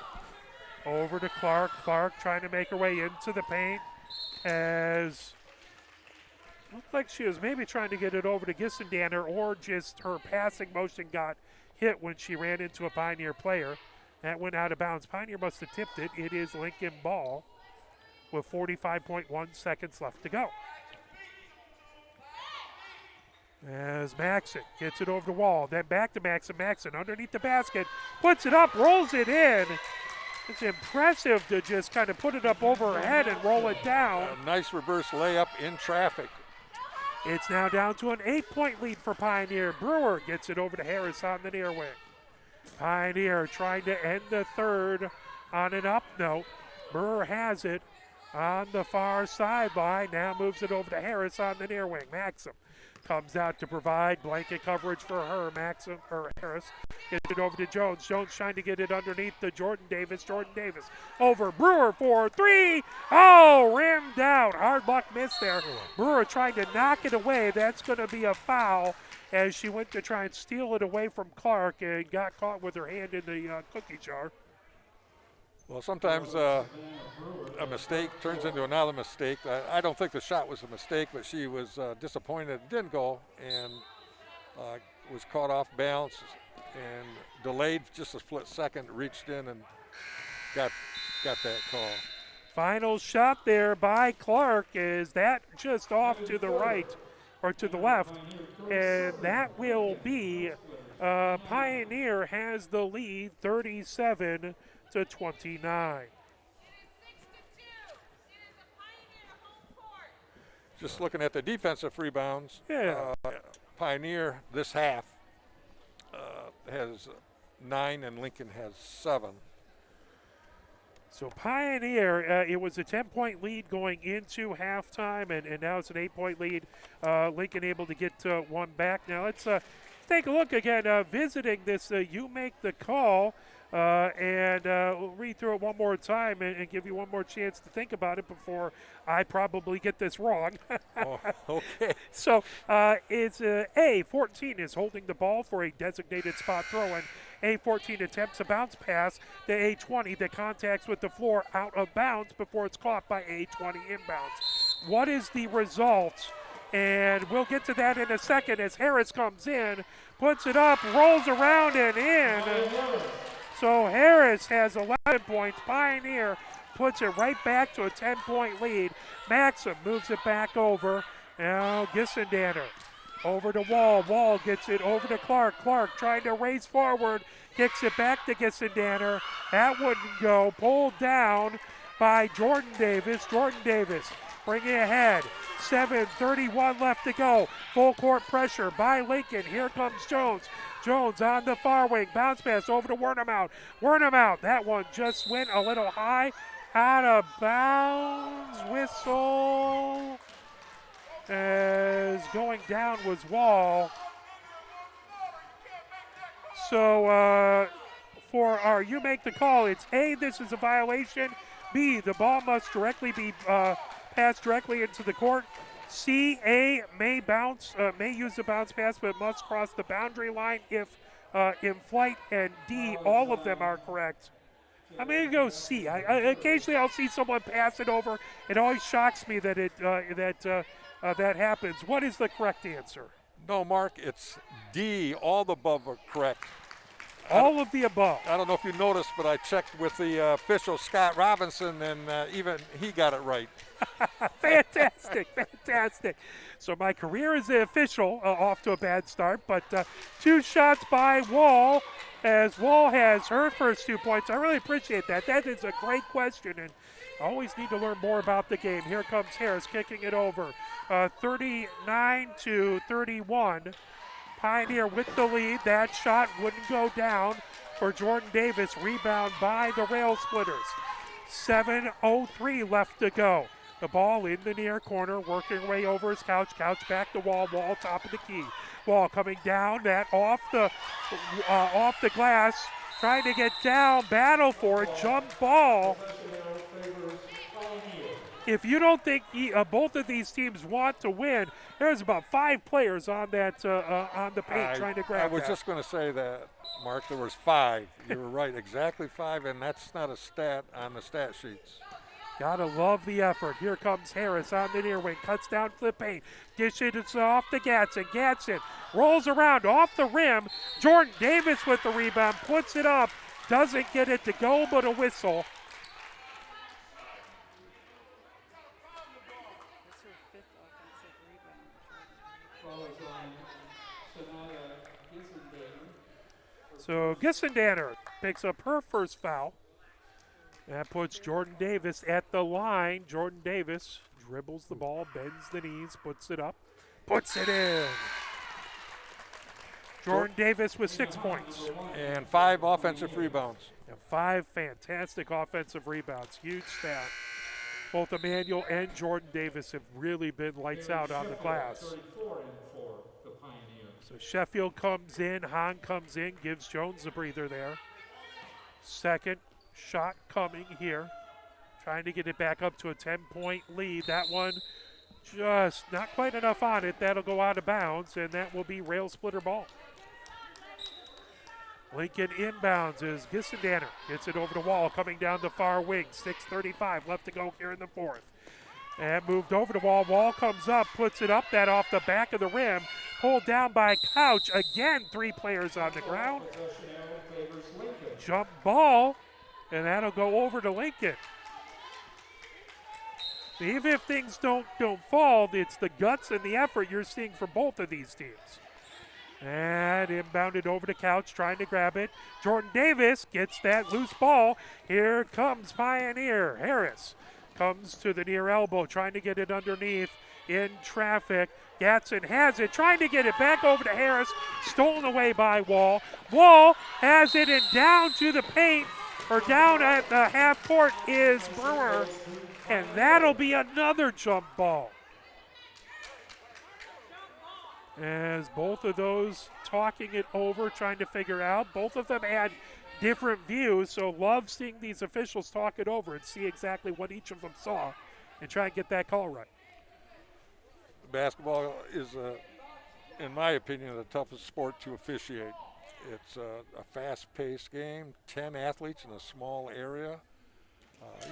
[SPEAKER 1] over to Clark. Clark trying to make her way into the paint, as looked like she was maybe trying to get it over to Gissendaner, or just her passing motion got hit when she ran into a Pioneer player. That went out of bounds. Pioneer must have tipped it. It is Lincoln ball with 45.1 seconds left to go. As Maxon gets it over the wall, then back to Maxon. Maxon underneath the basket, puts it up, rolls it in. It's impressive to just kind of put it up over her head and roll it down.
[SPEAKER 2] A nice reverse layup in traffic.
[SPEAKER 1] It's now down to an 8-point lead for Pioneer. Brewer gets it over to Harris on the near wing. Pioneer trying to end the third on an up note. Brewer has it on the far sideline. Now moves it over to Harris on the near wing. Maxim comes out to provide blanket coverage for her. Harris gets it over to Jones. Jones trying to get it underneath to Jordan Davis. Jordan Davis over Brewer for three. Oh, rimmed out. Hard luck miss there. Brewer trying to knock it away. That's going to be a foul as she went to try and steal it away from Clark and got caught with her hand in the cookie jar.
[SPEAKER 2] Well, sometimes a mistake turns into another mistake. I don't think the shot was a mistake, but she was disappointed it didn't go and was caught off balance and delayed just a split second, reached in and got that call.
[SPEAKER 1] Final shot there by Clark. Is that just off to the right or to the left? And that will be Pioneer has the lead 37-29.
[SPEAKER 2] Just looking at the defensive rebounds,
[SPEAKER 1] Yeah.
[SPEAKER 2] Pioneer this half has 9 and Lincoln has 7.
[SPEAKER 1] So Pioneer, it was a 10-point lead going into halftime, and now it's an 8-point lead. Lincoln able to get one back. Now let's take a look again, visiting this You Make the Call. And we'll read through it one more time and give you one more chance to think about it before I probably get this wrong.
[SPEAKER 2] Oh, okay.
[SPEAKER 1] So it's A14 is holding the ball for a designated spot throw-in. A14 attempts a bounce pass to A20 that contacts with the floor out of bounds before it's caught by A20 inbounds. What is the result? And we'll get to that in a second as Harris comes in, puts it up, rolls around and in. So Harris has 11 points. Pioneer puts it right back to a 10-point lead. Maxim moves it back over. Now Gissendaner over to Wall. Wall gets it over to Clark. Clark trying to race forward. Kicks it back to Gissendaner. That wouldn't go. Pulled down by Jordan Davis. Jordan Davis bringing ahead. 7:31 left to go. Full court pressure by Lincoln. Here comes Jones. Jones on the far wing. Bounce pass over to Wernemouth. Wernemouth. That one just went a little high. Out of bounds. Whistle. As going down was Wall. So for our You Make the Call, it's A, this is a violation. B, the ball must directly be passed directly into the court. C, A, may use the bounce pass, but must cross the boundary line if in flight. And D, all of them are correct. I'm going to go C. Occasionally I'll see someone pass it over. It always shocks me that that happens. What is the correct answer?
[SPEAKER 2] No, Mark, it's D. All the above are correct.
[SPEAKER 1] All of the above.
[SPEAKER 2] I don't know if you noticed, but I checked with the official, Scott Robinson, and even he got it right.
[SPEAKER 1] Fantastic, fantastic. So my career as an official off to a bad start, but 2 shots by Wall, as Wall has her first 2 points. I really appreciate that. That is a great question, and I always need to learn more about the game. Here comes Harris kicking it over. 39-31. Pioneer with the lead. That shot wouldn't go down for Jordan Davis. Rebound by the Rail Splitters. 7:03 left to go. The ball in the near corner, working her way over his Couch. Couch back to Wall. Wall top of the key. Wall coming down. That off the glass. Trying to get down. Battle for it. Jump ball. If you don't think both of these teams want to win, there's about 5 players on that on the paint trying to grab.
[SPEAKER 2] I was just going to say that, Mark. There was 5. You were right, exactly 5, and that's not a stat on the stat sheets.
[SPEAKER 1] Gotta love the effort. Here comes Harris on the near wing, cuts down to the paint, dishes it off to Gatson. Gatson rolls around off the rim. Jordan Davis with the rebound, puts it up, doesn't get it to go, but a whistle. So Gissendaner picks up her first foul. That puts Jordan Davis at the line. Jordan Davis dribbles the ball, bends the knees, puts it up, puts it in. Jordan Davis with 6 points.
[SPEAKER 2] And 5 offensive rebounds.
[SPEAKER 1] And 5 fantastic offensive rebounds. Huge stat. Both Emmanuel and Jordan Davis have really been lights out on the glass.
[SPEAKER 3] 34 and 4, the Pioneers.
[SPEAKER 1] So Sheffield comes in, Hahn comes in, gives Jones a breather there. Second shot coming here. Trying to get it back up to a 10-point lead. That one just not quite enough on it. That'll go out of bounds, and that will be rail splitter ball. Lincoln inbounds as Gissendanner gets it over the wall, coming down the far wing. 6:35 left to go here in the fourth. And moved over the wall. Wall comes up, puts it up, that off the back of the rim. Pulled down by Couch. Again, 3 players on the ground. Jump ball, and that'll go over to Lincoln. Even if things don't fall, it's the guts and the effort you're seeing from both of these teams. And inbounded over to Couch, trying to grab it. Jordan Davis gets that loose ball. Here comes Pioneer. Harris comes to the near elbow, trying to get it underneath in traffic. Gatson has it, trying to get it back over to Harris. Stolen away by Wall. Wall has it, and down to the paint, or down at the half court is Brewer. And that'll be another jump ball. As both of those talking it over, trying to figure out. Both of them had different views, so love seeing these officials talk it over and see exactly what each of them saw and try and get that call right.
[SPEAKER 2] Basketball is, in my opinion, the toughest sport to officiate. It's a fast-paced game, 10 athletes in a small area.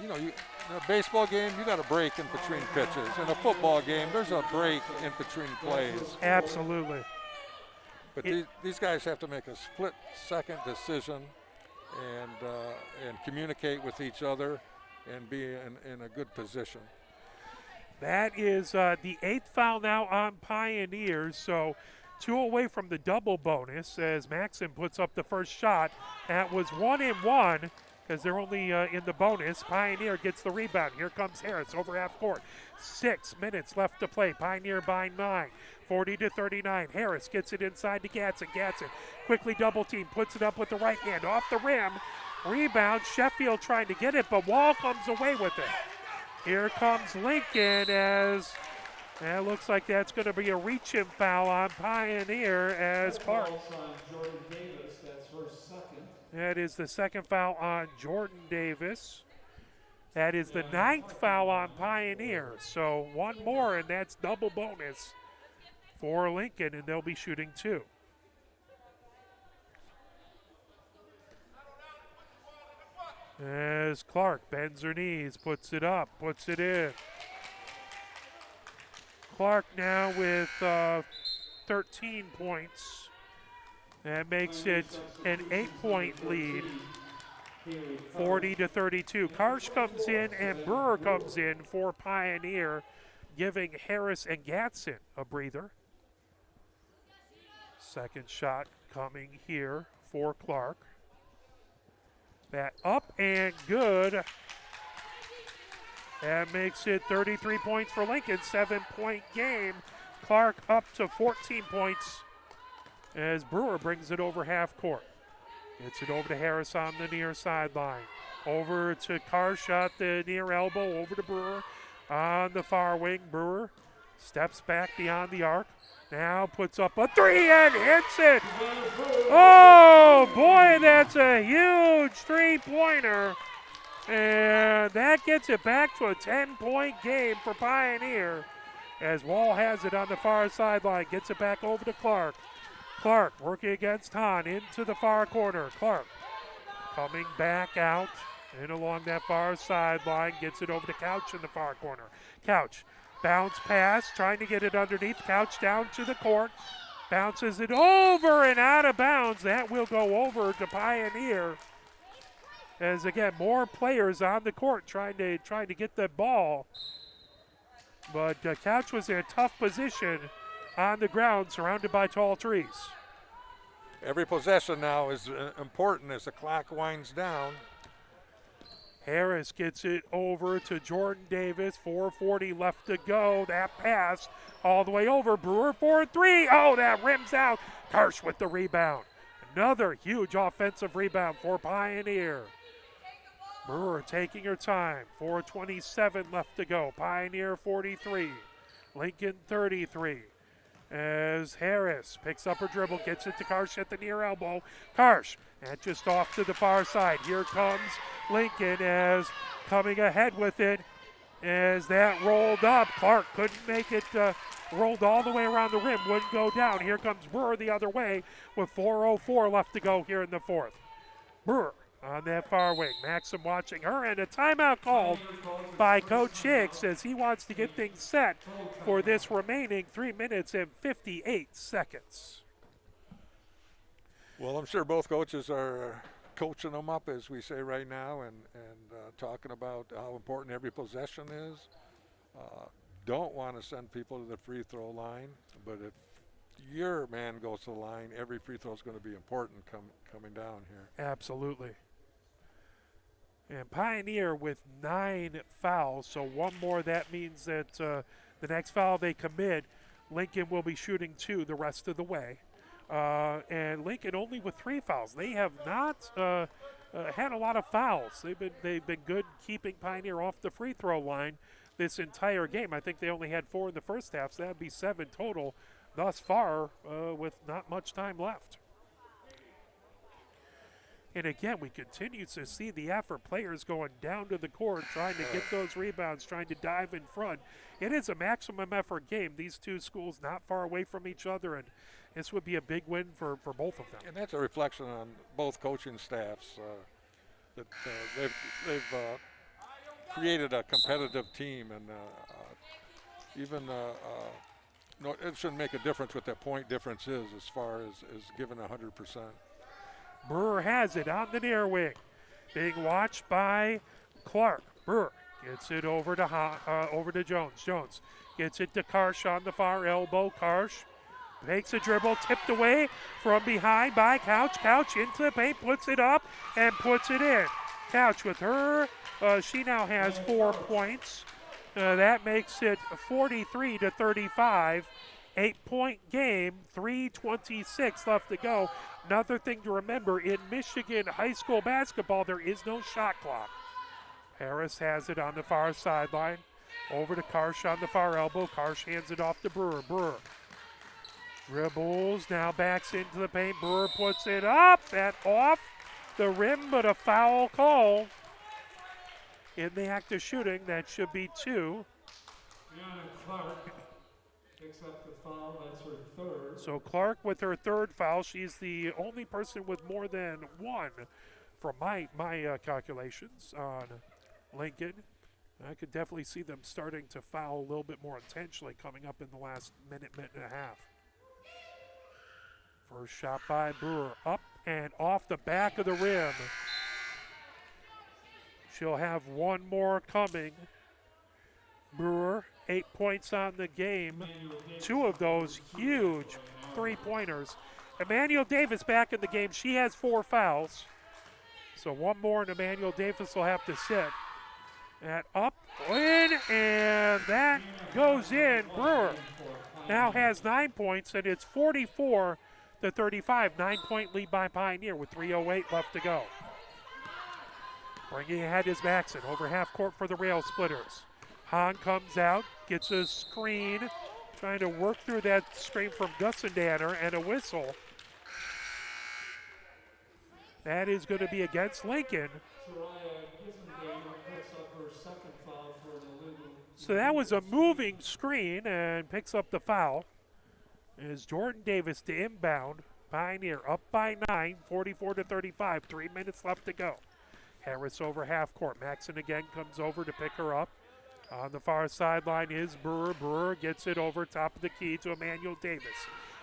[SPEAKER 2] In a baseball game, you got a break in between pitches. In a football game, there's a break in between plays.
[SPEAKER 1] Absolutely.
[SPEAKER 2] But these guys have to make a split-second decision and communicate with each other and be in a good position.
[SPEAKER 1] That is the 8th foul now on Pioneers, so 2 away from the double bonus as Maxon puts up the first shot. That was 1 and 1. Because they're only in the bonus. Pioneer gets the rebound. Here comes Harris over half court. 6 minutes left to play. Pioneer by 9. 40-39. Harris gets it inside to Gatson. Gatson quickly double team. Puts it up with the right hand. Off the rim. Rebound. Sheffield trying to get it, but Wall comes away with it. Here comes Lincoln as it looks like that's going to be a reach-in foul on Pioneer as Clark.
[SPEAKER 3] Jordan Davis, that's her second.
[SPEAKER 1] That is the second foul on Jordan Davis. That is the 9th foul on Pioneer. So 1 more, and that's double bonus for Lincoln, and they'll be shooting 2. As Clark bends her knees, puts it up, puts it in. Clark now with 13 points. That makes it an 8-point lead, 40-32. Karsh comes in and Brewer comes in for Pioneer, giving Harris and Gatson a breather. Second shot coming here for Clark. That up and good. That makes it 33 points for Lincoln, 7-point game. Clark up to 14 points as Brewer brings it over half court. Gets it over to Harris on the near sideline. Over to Karsh at the near elbow, over to Brewer on the far wing. Brewer steps back beyond the arc. Now puts up a 3 and hits it. Oh boy, that's a huge 3-pointer. And that gets it back to a 10-point game for Pioneer as Wall has it on the far sideline. Gets it back over to Clark. Clark working against Hahn into the far corner. Clark coming back out and along that far sideline. Gets it over to Couch in the far corner. Couch, bounce pass, trying to get it underneath. Couch down to the court. Bounces it over and out of bounds. That will go over to Pioneer. As again, more players on the court trying to get the ball. But Couch was in a tough position on the ground, surrounded by tall trees.
[SPEAKER 2] Every possession now is important as the clock winds down.
[SPEAKER 1] Harris gets it over to Jordan Davis. 4:40 left to go. That pass all the way over. Brewer 4-3. Oh, that rims out. Karsh with the rebound. Another huge offensive rebound for Pioneer. Brewer taking her time. 4:27 left to go. Pioneer 43. Lincoln 33. As Harris picks up her dribble, gets it to Karsh at the near elbow. Karsh, and just off to the far side. Here comes Lincoln as coming ahead with it as that rolled up. Clark couldn't make it, rolled all the way around the rim, wouldn't go down. Here comes Brewer the other way with 4:04 left to go here in the fourth. Brewer on that far wing. Maxim watching her, and a timeout called by Coach Hicks as he wants to get things set for this remaining 3 minutes and 58 seconds.
[SPEAKER 2] Well, I'm sure both coaches are coaching them up, as we say right now, and talking about how important every possession is. Don't want to send people to the free throw line, but if your man goes to the line, every free throw is going to be important coming down here.
[SPEAKER 1] Absolutely. And Pioneer with 9 fouls, so one more. That means that the next foul they commit, Lincoln will be shooting 2 the rest of the way. And Lincoln only with 3 fouls. They have not had a lot of fouls. They've been good keeping Pioneer off the free throw line this entire game. I think they only had 4 in the first half, so that'd be 7 total thus far with not much time left. And again, we continue to see the effort. Players going down to the court, trying to get those rebounds, trying to dive in front. It is a maximum effort game. These two schools not far away from each other, and this would be a big win for both of them.
[SPEAKER 2] And that's a reflection on both coaching staffs that they've created a competitive team, and even no, it shouldn't make a difference what that point difference is as far as giving 100%.
[SPEAKER 1] Brewer has it on the near wing, being watched by Clark. Brewer gets it over to Jones. Jones gets it to Karsh on the far elbow. Karsh makes a dribble, tipped away from behind by Couch. Couch into the paint, puts it up and puts it in. Couch with her, she now has 4 points. That makes it 43-35. 8-point game, 3:26 left to go. Another thing to remember, in Michigan high school basketball, there is no shot clock. Harris has it on the far sideline. Over to Karsh on the far elbow. Karsh hands it off to Brewer. Brewer dribbles, now backs into the paint. Brewer puts it up and off the rim, but a foul call. In the act of shooting, that should be 2.
[SPEAKER 3] Deanna Clark picks up the foul, that's her 3rd.
[SPEAKER 1] So Clark with her 3rd foul. She's the only person with more than 1 from my calculations on Lincoln. I could definitely see them starting to foul a little bit more intentionally coming up in the last minute and a half. First shot by Brewer, up and off the back of the rim. She'll have 1 more coming. Brewer, 8 points on the game. 2 of those huge 3-pointers. Emmanuel Davis back in the game. She has 4 fouls. So 1 more and Emmanuel Davis will have to sit. That up, in, and that goes in. Brewer now has 9 points, and it's 44-35. 9-point lead by Pioneer with 3:08 left to go. Bringing ahead is Maxon over half court for the Rail Splitters. Hahn comes out, gets a screen, trying to work through that screen from Gussendanner, and a whistle. That is going to be against Lincoln. So that was a moving screen and picks up the foul. As Jordan Davis to inbound. Pioneer up by 9, 44-35, 3 minutes left to go. Harris over half court. Maxon again comes over to pick her up. On the far sideline is Brewer. Brewer gets it over top of the key to Emmanuel Davis.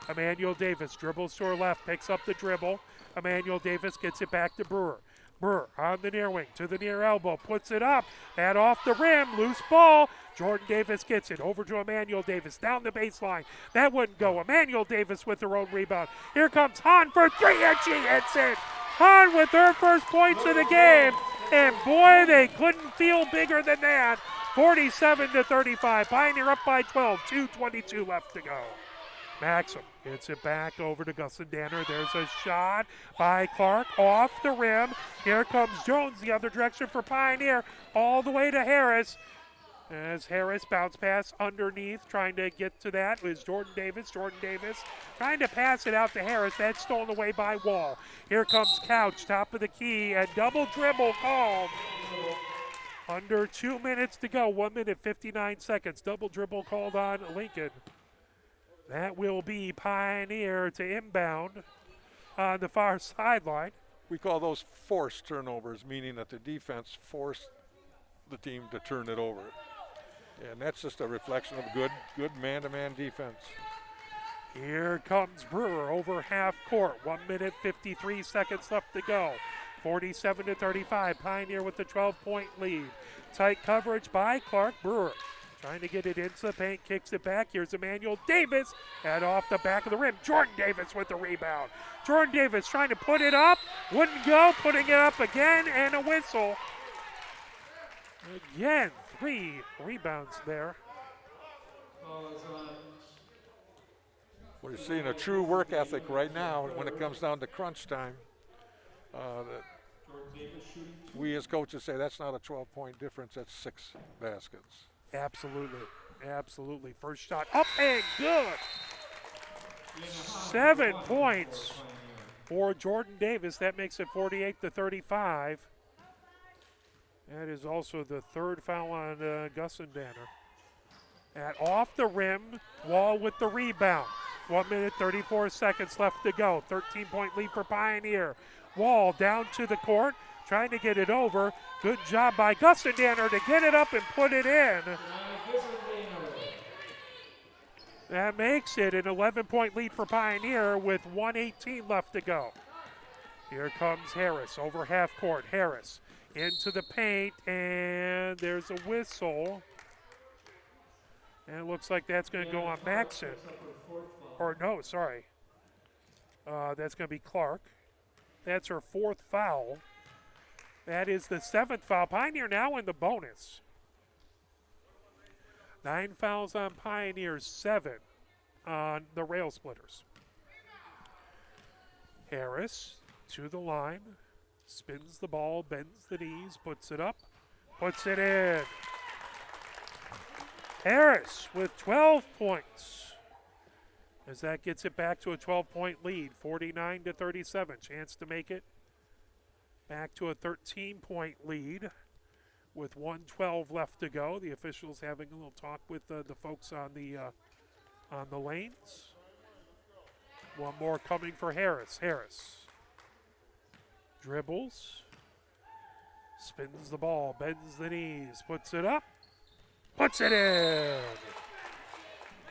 [SPEAKER 1] Emmanuel Davis dribbles to her left, picks up the dribble. Emmanuel Davis gets it back to Brewer. Brewer on the near wing to the near elbow, puts it up and off the rim, loose ball. Jordan Davis gets it over to Emmanuel Davis down the baseline. That wouldn't go. Emmanuel Davis with her own rebound. Here comes Hahn for 3 and she hits it. Hahn with her first points of the game. And boy, they couldn't feel bigger than that. 47-35. Pioneer up by 12. 2:22 left to go. Maxim gets it back over to Gusson Danner. There's a shot by Clark off the rim. Here comes Jones the other direction for Pioneer. All the way to Harris. As Harris bounce pass underneath, trying to get to that was Jordan Davis. Jordan Davis trying to pass it out to Harris. That's stolen away by Wall. Here comes Couch, top of the key, and double dribble called. Under 2 minutes to go, 1 minute 59 seconds. Double dribble called on Lincoln. That will be Pioneer to inbound on the far sideline.
[SPEAKER 2] We call those forced turnovers, meaning that the defense forced the team to turn it over. And that's just a reflection of good man-to-man defense.
[SPEAKER 1] Here comes Brewer over half court. 1 minute 53 seconds left to go. 47-35. Pioneer with the 12-point lead. Tight coverage by Clark. Brewer trying to get it into the paint, kicks it back. Here's Emmanuel Davis, and off the back of the rim. Jordan Davis with the rebound. Jordan Davis trying to put it up, wouldn't go, putting it up again, and a whistle. Again, 3 rebounds there.
[SPEAKER 2] We're seeing a true work ethic right now when it comes down to crunch time. We as coaches say that's not a 12-point difference, that's 6 baskets.
[SPEAKER 1] Absolutely, absolutely. First shot up and good. 7 points for Jordan Davis. That makes it 48-35. That is also the 3rd foul on Gusson Danner. At off the rim, Wall with the rebound. 1 minute 34 seconds left to go. 13-point lead for Pioneer. Wall down to the court, trying to get it over. Good job by Gusson Danner to get it up and put it in. That makes it an 11-point lead for Pioneer with 1:18 left to go. Here comes Harris over half court. Harris into the paint, and there's a whistle. And it looks like that's going to go on Maxson. Or no, sorry. That's going to be Clark. That's her 4th foul. That is the 7th foul. Pioneer now in the bonus. 9 fouls on Pioneer, 7 on the Rail Splitters. Harris to the line, spins the ball, bends the knees, puts it up, puts it in. Harris with 12 points. As that gets it back to a 12-point lead, 49-37. Chance to make it back to a 13-point lead with 1:12 left to go. The officials having a little talk with the folks on the lanes. One more coming for Harris. Harris dribbles, spins the ball, bends the knees, puts it up, puts it in.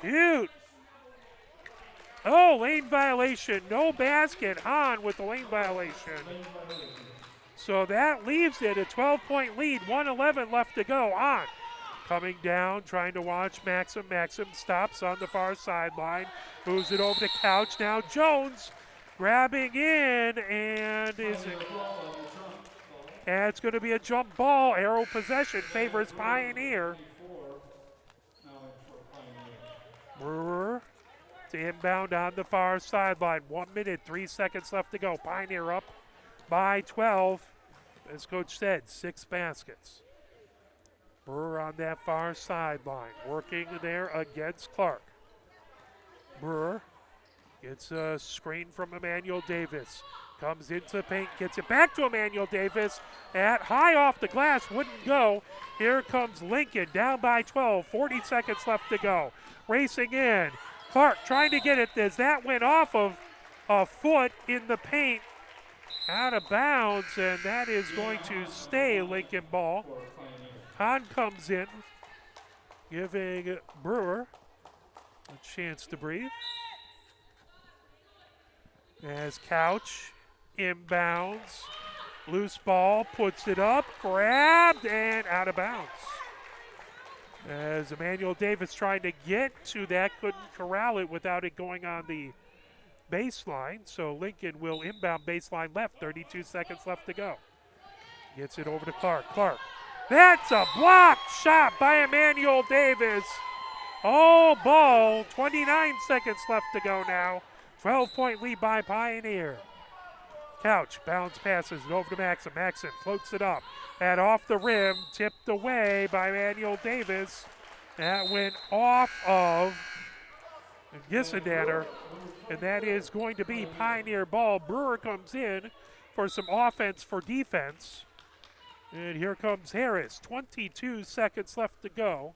[SPEAKER 1] Cute. Oh, lane violation. No basket. Hahn with the lane violation. So that leaves it a 12-point lead. 1:11 left to go. Hahn coming down, trying to watch Maxim. Maxim stops on the far sideline. Moves it over to Couch. Now Jones grabbing in, and it's going to be a jump ball. Arrow possession favors Pioneer. Brewer to inbound on the far sideline. 1 minute, 3 seconds left to go. Pioneer up by 12. As Coach said, 6 baskets. Brewer on that far sideline, working there against Clark. Brewer gets a screen from Emmanuel Davis. Comes into the paint, gets it back to Emmanuel Davis. At high off the glass, wouldn't go. Here comes Lincoln, down by 12, 40 seconds left to go. Racing in. Clark trying to get it as that went off of a foot in the paint. Out of bounds, and that is going to stay Lincoln ball. Hahn comes in, giving Brewer a chance to breathe. As Couch inbounds, loose ball, puts it up, grabbed, and out of bounds. As Emmanuel Davis trying to get to that, couldn't corral it without it going on the baseline. So Lincoln will inbound baseline left, 32 seconds left to go. Gets it over to Clark. Clark. That's a blocked shot by Emmanuel Davis. All ball. 29 seconds left to go now. 12-point lead by Pioneer. Couch bounce passes it over to Maxon. Maxon floats it up. And off the rim, tipped away by Emmanuel Davis. That went off of Gissendatter, and that is going to be Pioneer ball. Brewer comes in for some offense for defense. And here comes Harris. 22 seconds left to go.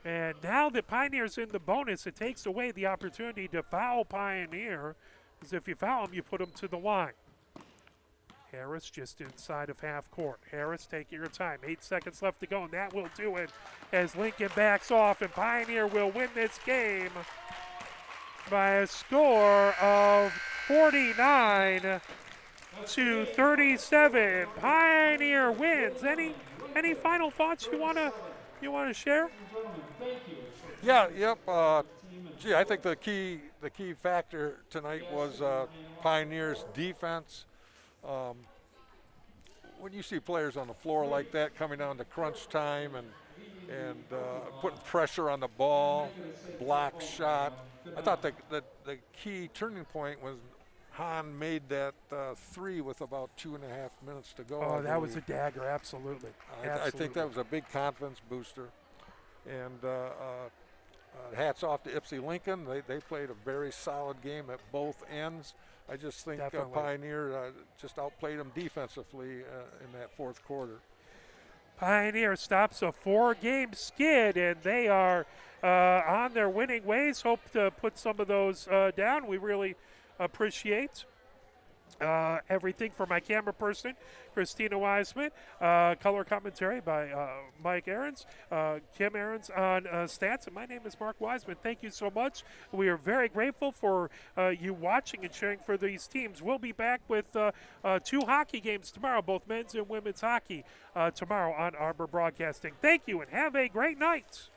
[SPEAKER 1] And now that Pioneer's in the bonus, it takes away the opportunity to foul Pioneer, because if you foul them, you put them to the line. Harris just inside of half court. Harris taking her time. 8 seconds left to go, and that will do it as Lincoln backs off, and Pioneer will win this game by a score of 49 to 37. Pioneer wins. Any final thoughts you want to share?
[SPEAKER 2] Yeah, yep. I think the key factor tonight was Pioneer's defense. When you see players on the floor like that coming down to crunch time and putting pressure on the ball, block shot, I thought the key turning point was Hahn made that three with about 2.5 minutes to go.
[SPEAKER 1] Oh, that was a dagger, absolutely.
[SPEAKER 2] I think that was a big confidence booster. And hats off to Ypsi Lincoln. They played a very solid game at both ends. I just think Pioneer just outplayed them defensively in that fourth quarter.
[SPEAKER 1] Pioneer stops a 4-game skid, and they are on their winning ways. Hope to put some of those down. We really appreciate everything from my camera person, Christina Wiseman, color commentary by Mike Ahrens, Kim Ahrens on stats, and my name is Mark Wiseman. Thank you so much. We are very grateful for you watching and cheering for these teams. We'll be back with 2 hockey games tomorrow, both men's and women's hockey tomorrow on Arbor Broadcasting. Thank you and have a great night.